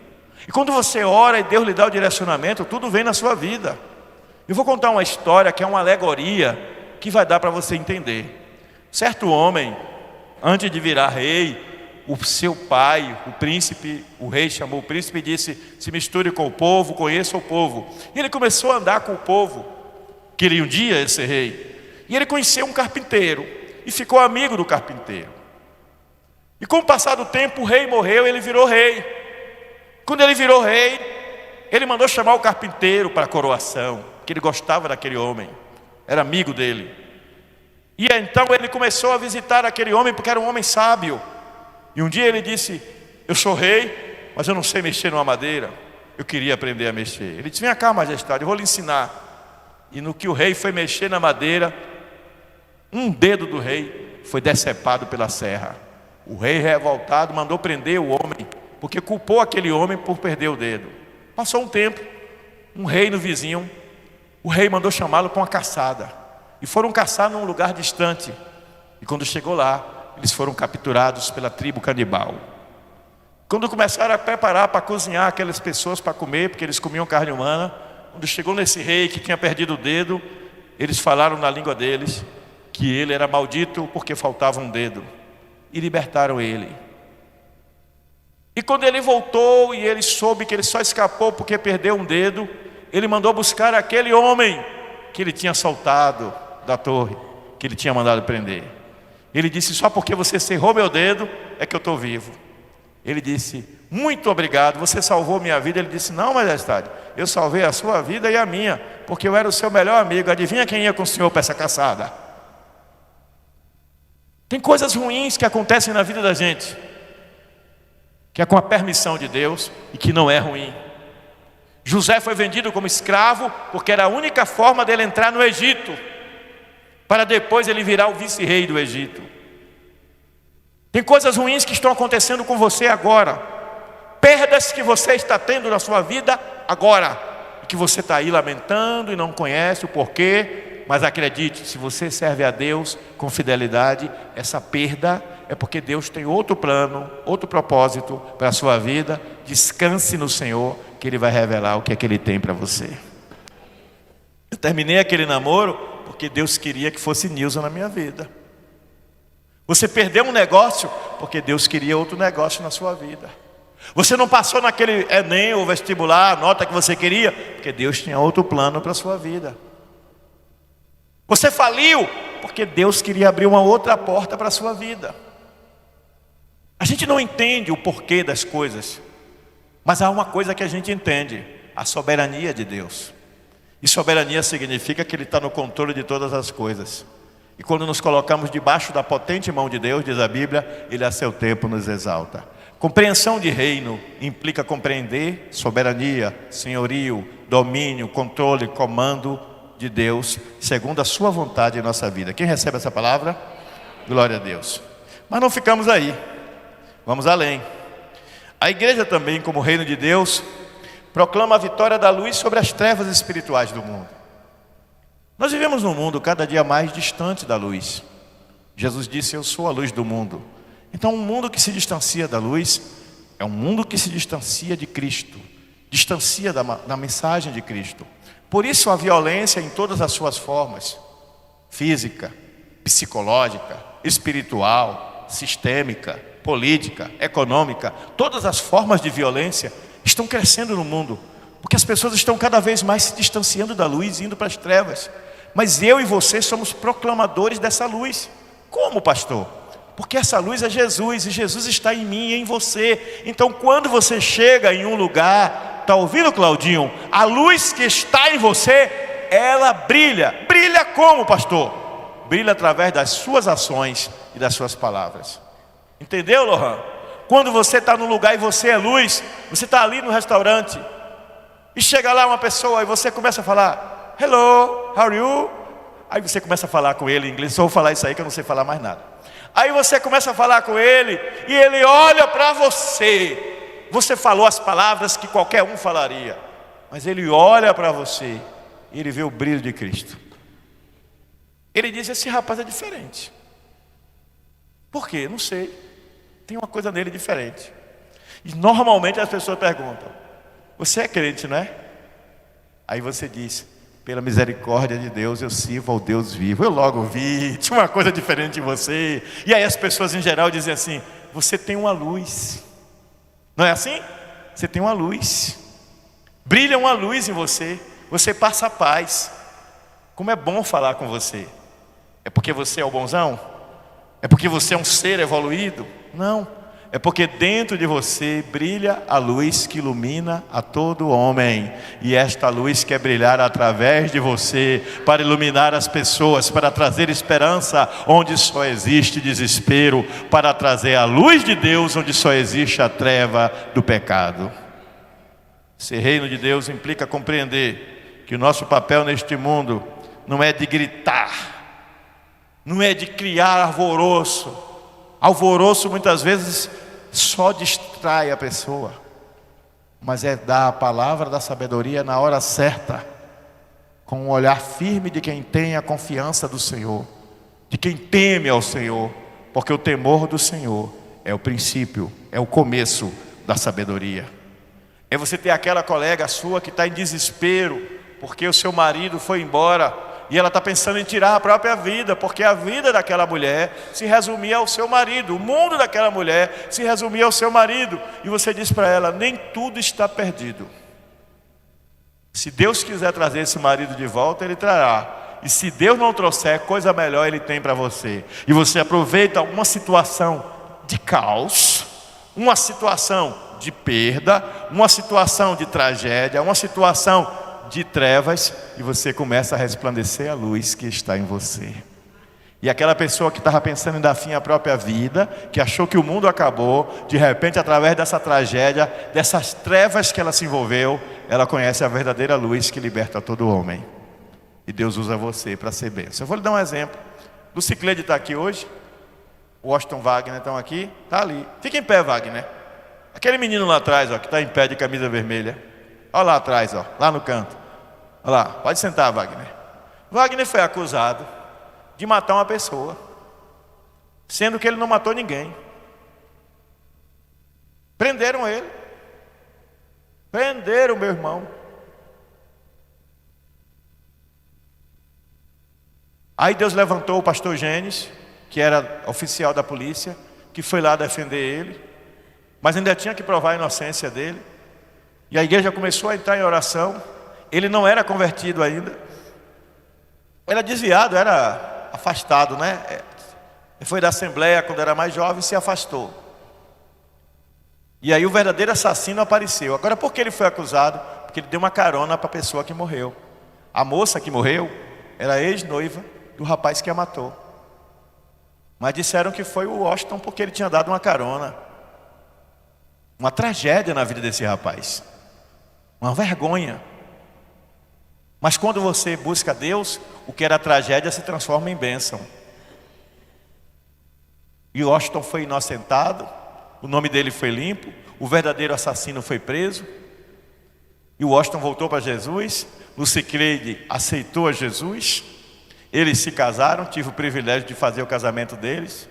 E quando você ora e Deus lhe dá o direcionamento, tudo vem na sua vida. Eu vou contar uma história que é uma alegoria que vai dar para você entender. Certo homem, antes de virar rei, o seu pai, o príncipe, o rei chamou o príncipe e disse: se misture com o povo, conheça o povo. E ele começou a andar com o povo, queria um dia ser rei. E ele conheceu um carpinteiro e ficou amigo do carpinteiro. E com o passar do tempo, o rei morreu e ele virou rei. Quando ele virou rei, ele mandou chamar o carpinteiro para a coroação, que ele gostava daquele homem, era amigo dele. E então ele começou a visitar aquele homem, porque era um homem sábio. E um dia ele disse: eu sou rei, mas eu não sei mexer numa madeira. Eu queria aprender a mexer. Ele disse: vem cá, majestade, eu vou lhe ensinar. E no que o rei foi mexer na madeira, um dedo do rei foi decepado pela serra. O rei, revoltado, mandou prender o homem, porque culpou aquele homem por perder o dedo. Passou um tempo, um reino vizinho, o rei mandou chamá-lo para uma caçada. E foram caçar num lugar distante. E quando chegou lá, eles foram capturados pela tribo canibal. Quando começaram a preparar para cozinhar aquelas pessoas para comer, porque eles comiam carne humana, quando chegou nesse rei que tinha perdido o dedo, eles falaram na língua deles que ele era maldito porque faltava um dedo. E libertaram ele. E quando ele voltou e ele soube que ele só escapou porque perdeu um dedo, ele mandou buscar aquele homem que ele tinha soltado da torre, que ele tinha mandado prender. Ele disse: só porque você cerrou meu dedo é que eu estou vivo. Ele disse: muito obrigado, você salvou minha vida. Ele disse: não, majestade, eu salvei a sua vida e a minha, porque eu era o seu melhor amigo. Adivinha quem ia com o senhor para essa caçada? Tem coisas ruins que acontecem na vida da gente, que é com a permissão de Deus e que não é ruim. José foi vendido como escravo porque era a única forma dele entrar no Egito. para depois ele virar o vice-rei do Egito. Tem coisas ruins que estão acontecendo com você agora, perdas que você está tendo na sua vida agora, e que você está aí lamentando e não conhece o porquê. Mas acredite, se você serve a Deus com fidelidade, essa perda é porque Deus tem outro plano, outro propósito para a sua vida. Descanse no Senhor, que Ele vai revelar o que é que Ele tem para você. Eu terminei aquele namoro porque Deus queria que fosse Nilson na minha vida. Você perdeu um negócio porque Deus queria outro negócio na sua vida. Você não passou naquele Enem ou vestibular, a nota que você queria, porque Deus tinha outro plano para a sua vida. Você faliu porque Deus queria abrir uma outra porta para a sua vida. A gente não entende o porquê das coisas, mas há uma coisa que a gente entende: a soberania de Deus. E soberania significa que Ele está no controle de todas as coisas. E quando nos colocamos debaixo da potente mão de Deus, diz a Bíblia, Ele a seu tempo nos exalta. Compreensão de reino implica compreender soberania, senhorio, domínio, controle, comando de Deus, segundo a sua vontade em nossa vida. Quem recebe essa palavra? Glória a Deus. Mas não ficamos aí, vamos além. A igreja também, como reino de Deus, proclama a vitória da luz sobre as trevas espirituais do mundo. Nós vivemos num mundo cada dia mais distante da luz. Jesus disse: eu sou a luz do mundo. Então um mundo que se distancia da luz é um mundo que se distancia de Cristo, distancia da mensagem de Cristo. Por isso a violência em todas as suas formas: física, psicológica, espiritual, sistêmica, política, econômica. Todas as formas de violência estão crescendo no mundo, porque as pessoas estão cada vez mais se distanciando da luz, indo para as trevas. Mas eu e você somos proclamadores dessa luz. Como, pastor? Porque essa luz é Jesus, e Jesus está em mim e em você. Então quando você chega em um lugar, está ouvindo, Claudinho? A luz que está em você, ela brilha. Brilha como, pastor? Brilha através das suas ações e das suas palavras. Entendeu, Lohan? Quando você está num lugar e você é luz, você está ali no restaurante, e chega lá uma pessoa e você começa a falar: hello, how are you? Aí você começa a falar com ele em inglês. Só vou falar isso aí que eu não sei falar mais nada. Aí você começa a falar com ele e ele olha para você. Você falou as palavras que qualquer um falaria, mas ele olha para você e ele vê o brilho de Cristo. Ele diz: esse rapaz é diferente. Por quê? Não sei. Tem uma coisa nele diferente. E normalmente as pessoas perguntam: você é crente, não é? Aí você diz: pela misericórdia de Deus eu sirvo ao Deus vivo. Eu logo vi, tinha uma coisa diferente em você. E aí as pessoas em geral dizem assim: você tem uma luz. Não é assim? Você tem uma luz. Brilha uma luz em você. Você passa paz. Como é bom falar com você. É porque você é o bonzão? É porque você é um ser evoluído? Não. É porque dentro de você brilha a luz que ilumina a todo homem. E esta luz quer brilhar através de você, para iluminar as pessoas, para trazer esperança onde só existe desespero, para trazer a luz de Deus onde só existe a treva do pecado. Ser reino de Deus implica compreender que o nosso papel neste mundo não é de gritar, não é de criar alvoroço. Alvoroço muitas vezes só distrai a pessoa, mas é dar a palavra da sabedoria na hora certa, com um olhar firme de quem tem a confiança do Senhor, de quem teme ao Senhor, porque o temor do Senhor é o princípio, é o começo da sabedoria. É você ter aquela colega sua que está em desespero, porque o seu marido foi embora, e ela está pensando em tirar a própria vida, porque a vida daquela mulher se resumia ao seu marido, o mundo daquela mulher se resumia ao seu marido. E você diz para ela: nem tudo está perdido. Se Deus quiser trazer esse marido de volta, Ele trará. E se Deus não trouxer, coisa melhor Ele tem para você. E você aproveita uma situação de caos, uma situação de perda, uma situação de tragédia, uma situação de trevas, e você começa a resplandecer a luz que está em você. E aquela pessoa que estava pensando em dar fim à própria vida, que achou que o mundo acabou, de repente, através dessa tragédia, dessas trevas que ela se envolveu, ela conhece a verdadeira luz que liberta todo homem. E Deus usa você para ser bênção. Eu vou lhe dar um exemplo. Do Ciclede está aqui hoje. O Washington Wagner estão aqui. Está ali. Fica em pé, Wagner. Aquele menino lá atrás, ó, que está em pé de camisa vermelha. Olha lá atrás, ó, lá no canto. Olha lá. Pode sentar, Wagner. Wagner foi acusado de matar uma pessoa, sendo que ele não matou ninguém. Prenderam ele. Prenderam meu irmão. Aí Deus levantou o pastor Gênesis, que era oficial da polícia, que foi lá defender ele, mas ainda tinha que provar a inocência dele. E a igreja começou a entrar em oração. Ele não era convertido ainda. Era desviado, era afastado, né? Ele foi da Assembleia quando era mais jovem e se afastou. E aí o verdadeiro assassino apareceu. Agora, por que ele foi acusado? Porque ele deu uma carona para a pessoa que morreu. A moça que morreu era ex-noiva do rapaz que a matou. Mas disseram que foi o Washington porque ele tinha dado uma carona. Uma tragédia na vida desse rapaz. Uma vergonha. Mas quando você busca Deus, o que era tragédia se transforma em bênção. E o Washington foi inocentado, o nome dele foi limpo, o verdadeiro assassino foi preso. E o Washington voltou para Jesus, o Ciclede aceitou a Jesus. Eles se casaram, tive o privilégio de fazer o casamento deles.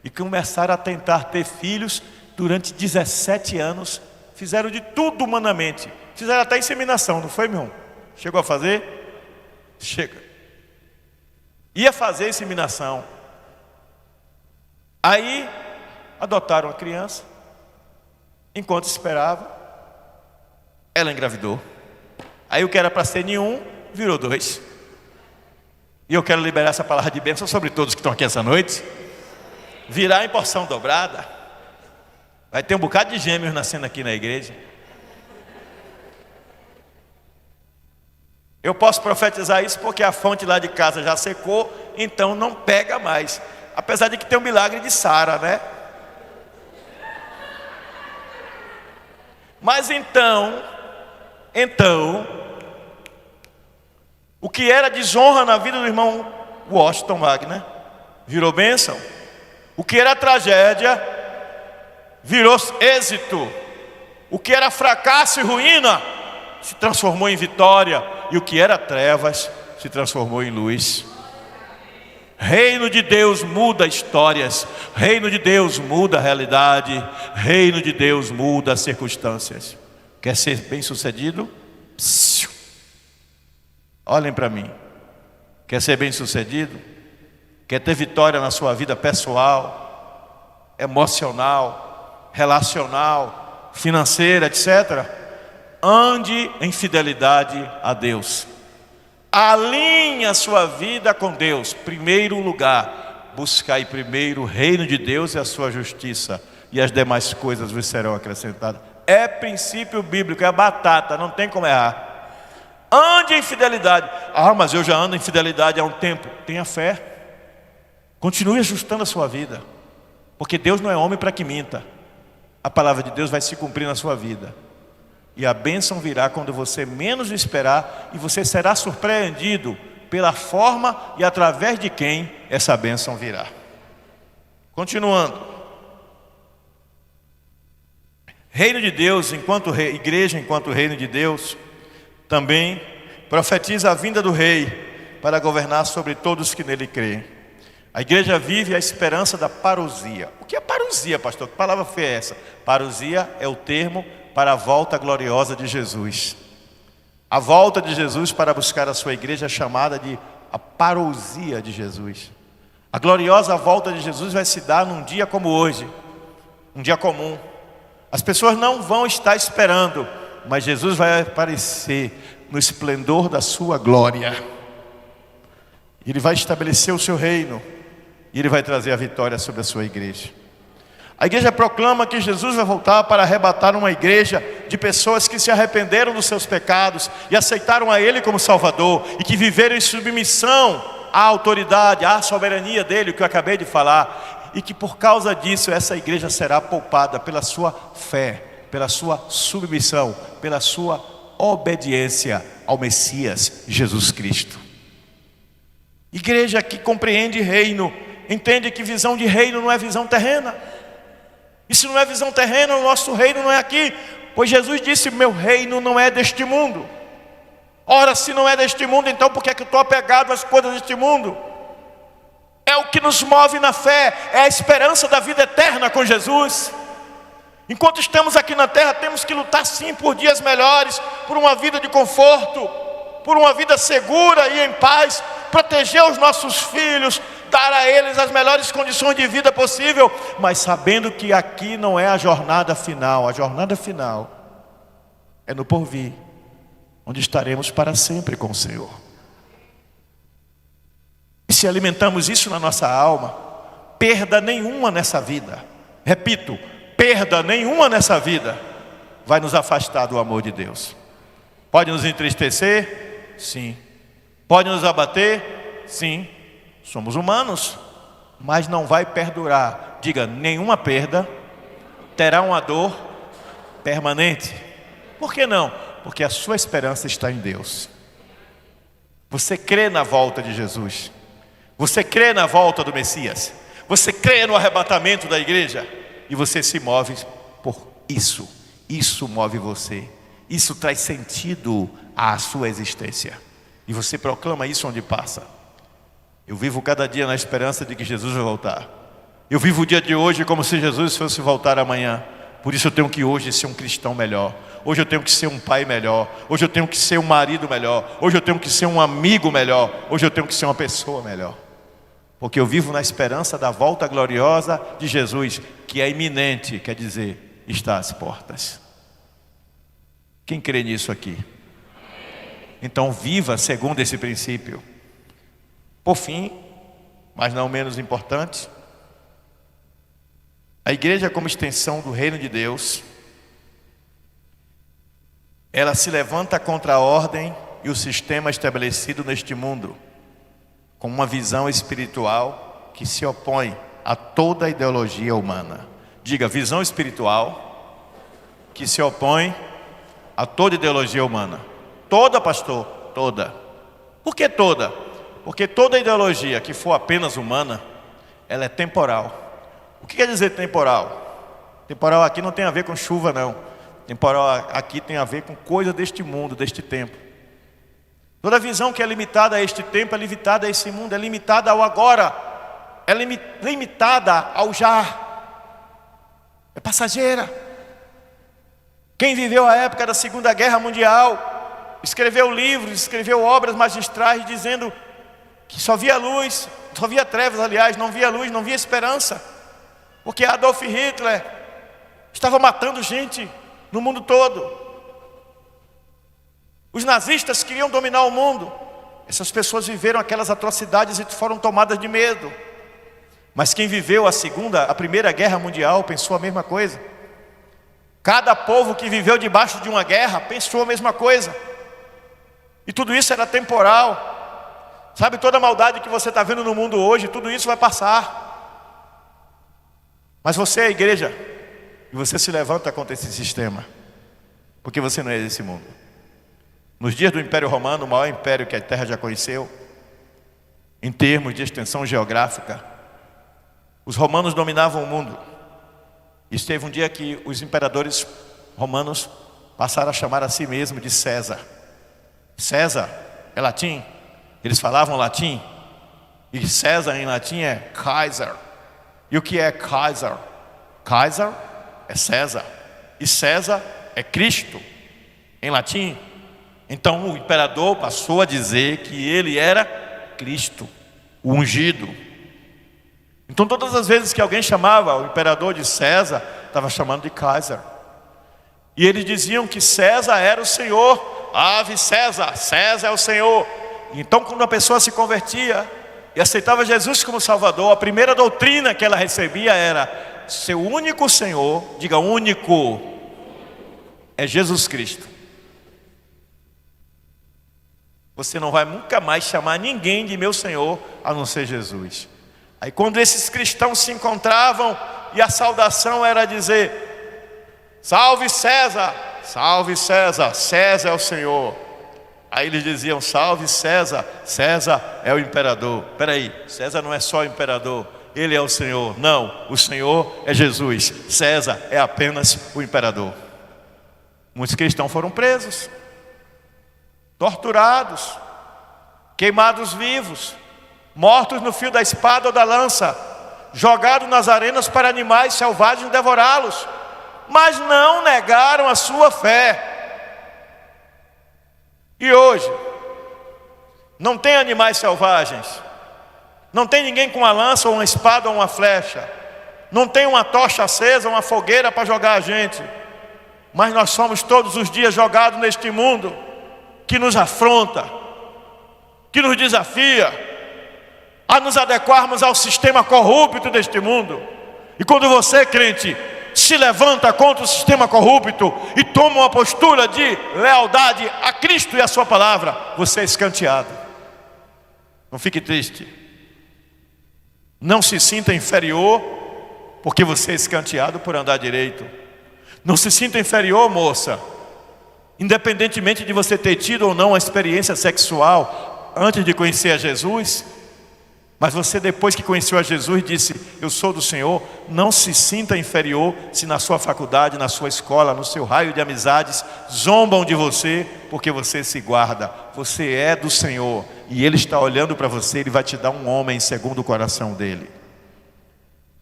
E começaram a tentar ter filhos durante 17 anos. Fizeram de tudo humanamente. Fizeram até inseminação, não foi, meu irmão? Chegou a fazer? Chega. Ia fazer inseminação. Aí, adotaram a criança. Enquanto esperava, ela engravidou. Aí o que era para ser nenhum, virou 2. E eu quero liberar essa palavra de bênção sobre todos que estão aqui essa noite. Virá em porção dobrada. Vai ter um bocado de gêmeos nascendo aqui na igreja. Eu posso profetizar isso porque a fonte lá de casa já secou, então não pega mais. Apesar de que tem um milagre de Sara, né? Mas então, o que era desonra na vida do irmão Washington Wagner virou bênção. O que era tragédia virou êxito. O que era fracasso e ruína se transformou em vitória. E o que era trevas se transformou em luz. Reino de Deus muda histórias. Reino de Deus muda a realidade. Reino de Deus muda as circunstâncias. Quer ser bem sucedido? Psiu. Olhem para mim. Quer ser bem sucedido? Quer ter vitória na sua vida pessoal, emocional, relacional, financeira, etc. Ande em fidelidade a Deus. Alinhe a sua vida com Deus. Primeiro lugar, buscai primeiro o reino de Deus e a sua justiça, e as demais coisas vos serão acrescentadas. É princípio bíblico, é batata, não tem como errar. Ande em fidelidade. Ah, mas eu já ando em fidelidade há um tempo. Tenha fé. Continue ajustando a sua vida, porque Deus não é homem para que minta. A palavra de Deus vai se cumprir na sua vida. E a bênção virá quando você menos esperar, e você será surpreendido pela forma e através de quem essa bênção virá. Continuando. Reino de Deus, enquanto igreja, enquanto reino de Deus, também profetiza a vinda do rei para governar sobre todos que nele creem. A igreja vive a esperança da parousia. O que é parousia, pastor? Que palavra foi essa? Parousia é o termo para a volta gloriosa de Jesus. A volta de Jesus para buscar a sua igreja é chamada de a parousia de Jesus. A gloriosa volta de Jesus vai se dar num dia como hoje, um dia comum. As pessoas não vão estar esperando, mas Jesus vai aparecer no esplendor da sua glória. Ele vai estabelecer o seu reino, e Ele vai trazer a vitória sobre a sua igreja. A igreja proclama que Jesus vai voltar para arrebatar uma igreja de pessoas que se arrependeram dos seus pecados e aceitaram a Ele como Salvador, e que viveram em submissão à autoridade, à soberania dEle, o que eu acabei de falar, e que por causa disso essa igreja será poupada pela sua fé, pela sua submissão, pela sua obediência ao Messias Jesus Cristo. Igreja que compreende reino, entende que visão de reino não é visão terrena. E se não é visão terrena, o nosso reino não é aqui. Pois Jesus disse, meu reino não é deste mundo. Ora, se não é deste mundo, então por que é que eu estou apegado às coisas deste mundo? É o que nos move na fé, é a esperança da vida eterna com Jesus. Enquanto estamos aqui na terra, temos que lutar sim por dias melhores, por uma vida de conforto, por uma vida segura e em paz, proteger os nossos filhos, dar a eles as melhores condições de vida possível, mas sabendo que aqui não é a jornada final é no porvir, onde estaremos para sempre com o Senhor. E se alimentamos isso na nossa alma, perda nenhuma nessa vida, repito, perda nenhuma nessa vida vai nos afastar do amor de Deus. Pode nos entristecer? Sim. Pode nos abater? Sim. Somos humanos, mas não vai perdurar. Diga, nenhuma perda terá uma dor permanente. Por que não? Porque a sua esperança está em Deus. Você crê na volta de Jesus. Você crê na volta do Messias. Você crê no arrebatamento da igreja. E você se move por isso. Isso move você. Isso traz sentido à sua existência. E você proclama isso onde passa. Eu vivo cada dia na esperança de que Jesus vai voltar. Eu vivo o dia de hoje como se Jesus fosse voltar amanhã. Por isso eu tenho que hoje ser um cristão melhor. Hoje eu tenho que ser um pai melhor. Hoje eu tenho que ser um marido melhor. Hoje eu tenho que ser um amigo melhor. Hoje eu tenho que ser uma pessoa melhor. Porque eu vivo na esperança da volta gloriosa de Jesus, que é iminente, quer dizer, está às portas. Quem crê nisso aqui? Então viva segundo esse princípio. Por fim, mas não menos importante, a igreja como extensão do reino de Deus, ela se levanta contra a ordem e o sistema estabelecido neste mundo, com uma visão espiritual que se opõe a toda a ideologia humana. Diga, visão espiritual que se opõe a toda ideologia humana. Toda, pastor? Toda. Por que toda? Porque toda ideologia que for apenas humana, ela é temporal. O que quer dizer temporal? Temporal aqui não tem a ver com chuva, não. Temporal aqui tem a ver com coisa deste mundo, deste tempo. Toda visão que é limitada a este tempo, é limitada a esse mundo, é limitada ao agora, é limitada ao já. É passageira. Quem viveu a época da Segunda Guerra Mundial, escreveu livros, escreveu obras magistrais dizendo que só via luz, só via trevas, aliás, não via luz, não via esperança. Porque Adolf Hitler estava matando gente no mundo todo. Os nazistas queriam dominar o mundo. Essas pessoas viveram aquelas atrocidades e foram tomadas de medo. Mas quem viveu a Primeira Guerra Mundial pensou a mesma coisa. Cada povo que viveu debaixo de uma guerra pensou a mesma coisa. E tudo isso era temporal. Sabe, toda a maldade que você está vendo no mundo hoje, tudo isso vai passar. Mas você é a igreja, e você se levanta contra esse sistema, porque você não é desse mundo. Nos dias do Império Romano, o maior império que a terra já conheceu, em termos de extensão geográfica, os romanos dominavam o mundo. E teve um dia que os imperadores romanos passaram a chamar a si mesmos de César. César é latim, eles falavam latim, e César em latim é Kaiser. E o que é Kaiser? Kaiser é César, e César é Cristo, em latim. Então o imperador passou a dizer que ele era Cristo, o ungido. Então todas as vezes que alguém chamava o imperador de César, estava chamando de Kaiser. E eles diziam que César era o Senhor. Ave César, César é o Senhor. Então quando a pessoa se convertia e aceitava Jesus como Salvador, a primeira doutrina que ela recebia era: seu único Senhor, diga único, é Jesus Cristo. Você não vai nunca mais chamar ninguém de meu Senhor a não ser Jesus. Aí quando esses cristãos se encontravam e a saudação era dizer: salve César, César é o Senhor. Aí eles diziam: salve César, César é o imperador. Espera aí, César não é só o imperador, ele é o Senhor. Não, o Senhor é Jesus, César é apenas o imperador. Muitos cristãos foram presos, torturados, queimados vivos, mortos no fio da espada ou da lança, jogados nas arenas para animais selvagens devorá-los, mas não negaram a sua fé. E hoje, não tem animais selvagens, não tem ninguém com uma lança, ou uma espada, ou uma flecha, não tem uma tocha acesa, uma fogueira para jogar a gente, mas nós somos todos os dias jogados neste mundo que nos afronta, que nos desafia a nos adequarmos ao sistema corrupto deste mundo. E quando você, crente, se levanta contra o sistema corrupto e toma uma postura de lealdade a Cristo e a sua palavra, você é escanteado. Não fique triste, não se sinta inferior porque você é escanteado por andar direito. Não se sinta inferior, moça, independentemente de você ter tido ou não uma experiência sexual antes de conhecer a Jesus. Mas você, depois que conheceu a Jesus, disse: eu sou do Senhor. Não se sinta inferior se na sua faculdade, na sua escola, no seu raio de amizades zombam de você, porque você se guarda. Você é do Senhor e Ele está olhando para você. Ele vai te dar um homem segundo o coração dele.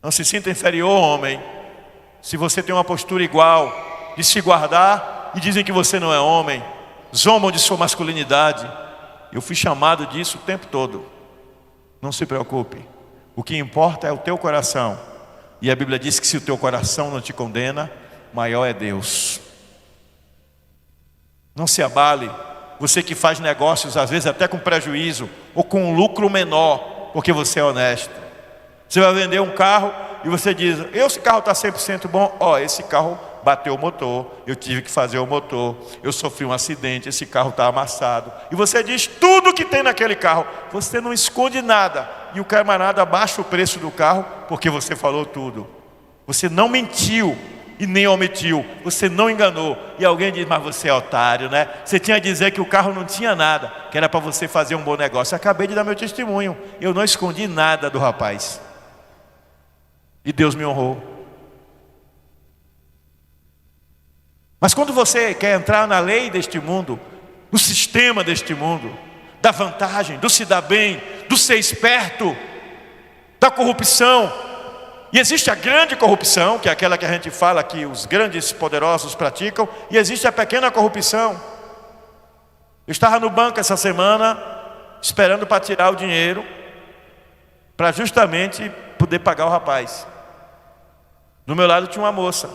Não se sinta inferior, homem, se você tem uma postura igual de se guardar e dizem que você não é homem, zombam de sua masculinidade. Eu fui chamado disso o tempo todo. Não se preocupe, o que importa é o teu coração. E a Bíblia diz que se o teu coração não te condena, maior é Deus. Não se abale, você que faz negócios às vezes até com prejuízo ou com um lucro menor, porque você é honesto. Você vai vender um carro e você diz: esse carro está 100% bom. Esse carro bateu o motor, eu tive que fazer o motor, eu sofri um acidente, esse carro está amassado. E você diz tudo que tem naquele carro, você não esconde nada. E o camarada abaixa o preço do carro porque você falou tudo. Você não mentiu e nem omitiu, você não enganou. E alguém diz: mas você é otário, né? Você tinha a dizer que o carro não tinha nada, que era para você fazer um bom negócio. Eu acabei de dar meu testemunho, eu não escondi nada do rapaz. E Deus me honrou. Mas quando você quer entrar na lei deste mundo, no sistema deste mundo, da vantagem, do se dar bem, do ser esperto, da corrupção, e existe a grande corrupção, que é aquela que a gente fala que os grandes poderosos praticam, e existe a pequena corrupção. Eu estava no banco essa semana, esperando para tirar o dinheiro, para justamente poder pagar o rapaz. Do meu lado tinha uma moça.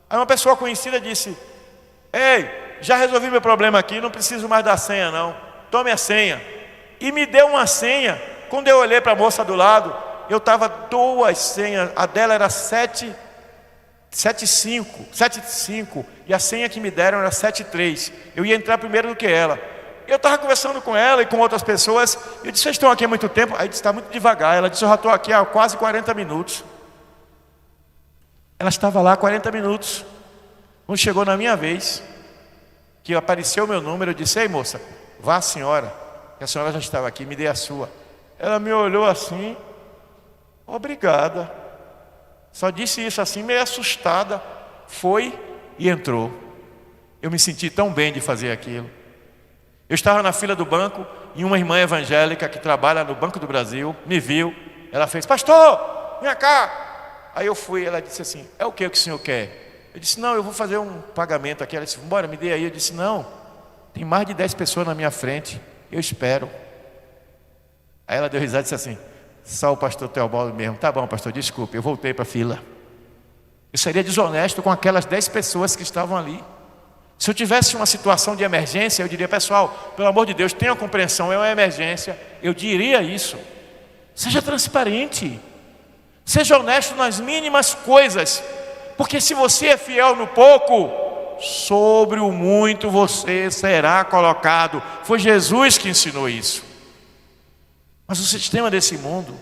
Aí uma pessoa conhecida disse: ei, já resolvi meu problema aqui, não preciso mais da senha não, tome a senha. E me deu uma senha. Quando eu olhei para a moça do lado, eu estava 2 senhas, a dela era 7,5, e a senha que me deram era 7,3. Eu ia entrar primeiro do que ela. Eu estava conversando com ela e com outras pessoas. Eu disse: vocês estão aqui há muito tempo? Aí disse: está muito devagar. Ela disse: eu já estou aqui há quase 40 minutos. Ela estava lá há 40 minutos. Quando chegou na minha vez, que apareceu o meu número, eu disse: ei moça, vá a senhora, que a senhora já estava aqui, me dê a sua. Ela me olhou assim: obrigada. Só disse isso assim, meio assustada. Foi e entrou. Eu me senti tão bem de fazer aquilo. Eu estava na fila do banco e uma irmã evangélica que trabalha no Banco do Brasil me viu. Ela fez: pastor, vem cá. Aí eu fui, ela disse assim: é o que o senhor quer? Eu disse: não, eu vou fazer um pagamento aqui. Ela disse: bora, me dê aí. Eu disse: não, tem mais de 10 pessoas na minha frente, eu espero. Aí ela deu risada e disse assim: só o pastor Teobaldo mesmo. Tá bom, pastor, desculpe, eu voltei para a fila. Eu seria desonesto com aquelas 10 pessoas que estavam ali. Se eu tivesse uma situação de emergência, eu diria: pessoal, pelo amor de Deus, tenham compreensão, é uma emergência. Eu diria isso. Seja transparente. Seja honesto nas mínimas coisas, porque se você é fiel no pouco, sobre o muito você será colocado. Foi Jesus que ensinou isso. Mas o sistema desse mundo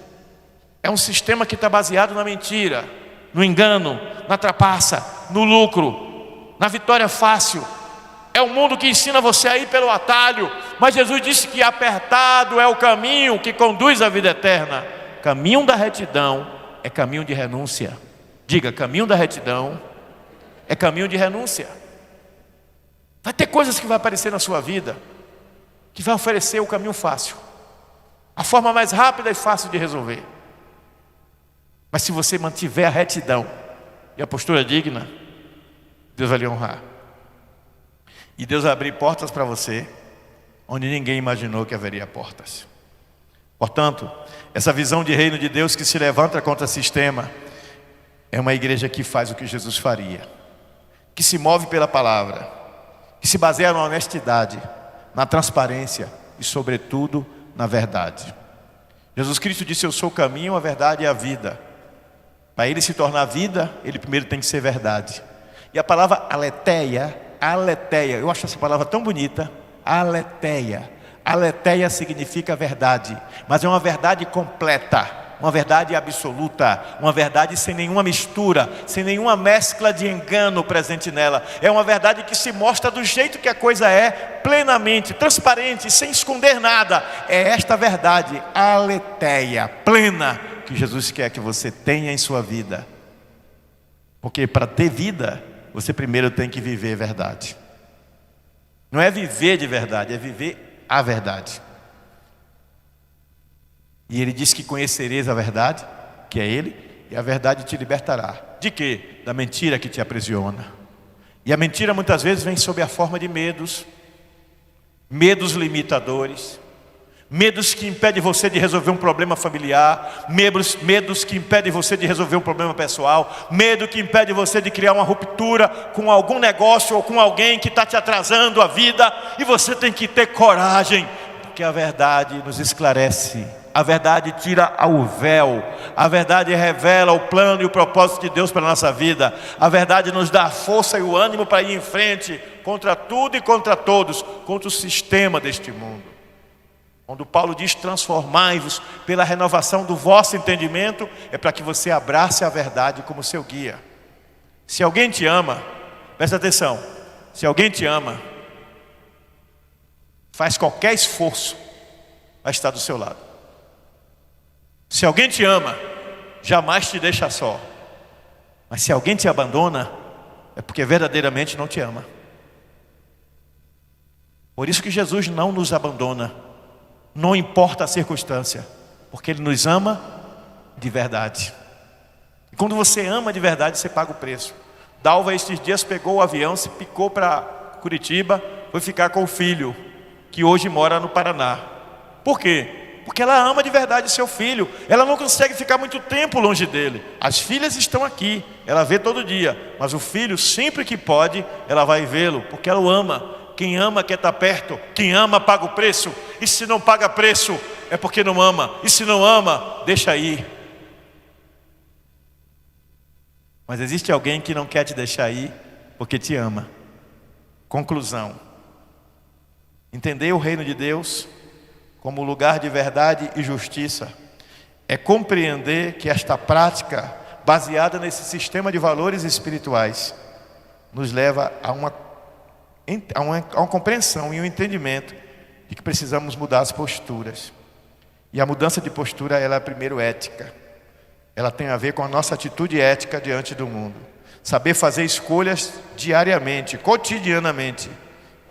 é um sistema que está baseado na mentira, no engano, na trapaça, no lucro, na vitória fácil. É um mundo que ensina você a ir pelo atalho, mas Jesus disse que apertado é o caminho que conduz à vida eterna. Caminho da retidão é caminho de renúncia. Diga, caminho da retidão é caminho de renúncia. Vai ter coisas que vão aparecer na sua vida que vai oferecer o caminho fácil, a forma mais rápida e fácil de resolver. Mas se você mantiver a retidão e a postura digna, Deus vai lhe honrar. E Deus vai abrir portas para você onde ninguém imaginou que haveria portas. Portanto, essa visão de reino de Deus que se levanta contra o sistema é uma igreja que faz o que Jesus faria, que se move pela palavra, que se baseia na honestidade, na transparência e, sobretudo, na verdade. Jesus Cristo disse: eu sou o caminho, a verdade e a vida. Para ele se tornar vida, ele primeiro tem que ser verdade. E a palavra aletheia, eu acho essa palavra tão bonita. Aletheia significa verdade, mas é uma verdade completa, uma verdade absoluta, uma verdade sem nenhuma mistura, sem nenhuma mescla de engano presente nela. É uma verdade que se mostra do jeito que a coisa é, plenamente, transparente, sem esconder nada. É esta verdade, aletheia, plena, que Jesus quer que você tenha em sua vida. Porque para ter vida, você primeiro tem que viver verdade. Não é viver de verdade, é viver a verdade. E ele diz que conhecereis a verdade, que é ele, e a verdade te libertará. De quê? Da mentira que te aprisiona. E a mentira muitas vezes vem sob a forma de medos, medos limitadores, medos que impedem você de resolver um problema familiar, medos que impedem você de resolver um problema pessoal, medo que impede você de criar uma ruptura com algum negócio ou com alguém que está te atrasando a vida. E você tem que ter coragem, porque a verdade nos esclarece. A verdade tira o véu, a verdade revela o plano e o propósito de Deus para a nossa vida. A verdade nos dá a força e o ânimo para ir em frente contra tudo e contra todos, contra o sistema deste mundo. Quando Paulo diz: transformai-vos pela renovação do vosso entendimento, é para que você abrace a verdade como seu guia. Se alguém te ama, presta atenção, se alguém te ama, faz qualquer esforço, vai estar do seu lado. Se alguém te ama, jamais te deixa só. Mas se alguém te abandona, é porque verdadeiramente não te ama. Por isso que Jesus não nos abandona, não importa a circunstância, porque Ele nos ama de verdade. E quando você ama de verdade, você paga o preço. Dalva estes dias pegou o avião, se picou para Curitiba, foi ficar com o filho, que hoje mora no Paraná. Por quê? Porque ela ama de verdade seu filho. Ela não consegue ficar muito tempo longe dele. As filhas estão aqui, ela vê todo dia. Mas o filho, sempre que pode, ela vai vê-lo, porque ela o ama. Quem ama quer estar perto. Quem ama paga o preço. E se não paga preço, é porque não ama. E se não ama, deixa ir. Mas existe alguém que não quer te deixar ir porque te ama. Conclusão: entender o reino de Deus como lugar de verdade e justiça é compreender que esta prática, baseada nesse sistema de valores espirituais, nos leva a uma compreensão e um entendimento de que precisamos mudar as posturas. E a mudança de postura, ela é primeiro ética. Ela tem a ver com a nossa atitude ética diante do mundo. Saber fazer escolhas diariamente, cotidianamente,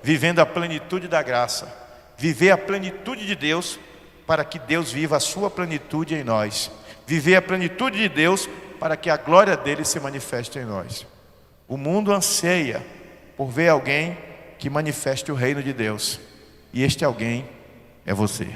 vivendo a plenitude da graça. Viver a plenitude de Deus, para que Deus viva a sua plenitude em nós. Viver a plenitude de Deus, para que a glória dele se manifeste em nós. O mundo anseia por ver alguém que manifeste o reino de Deus. E este alguém é você.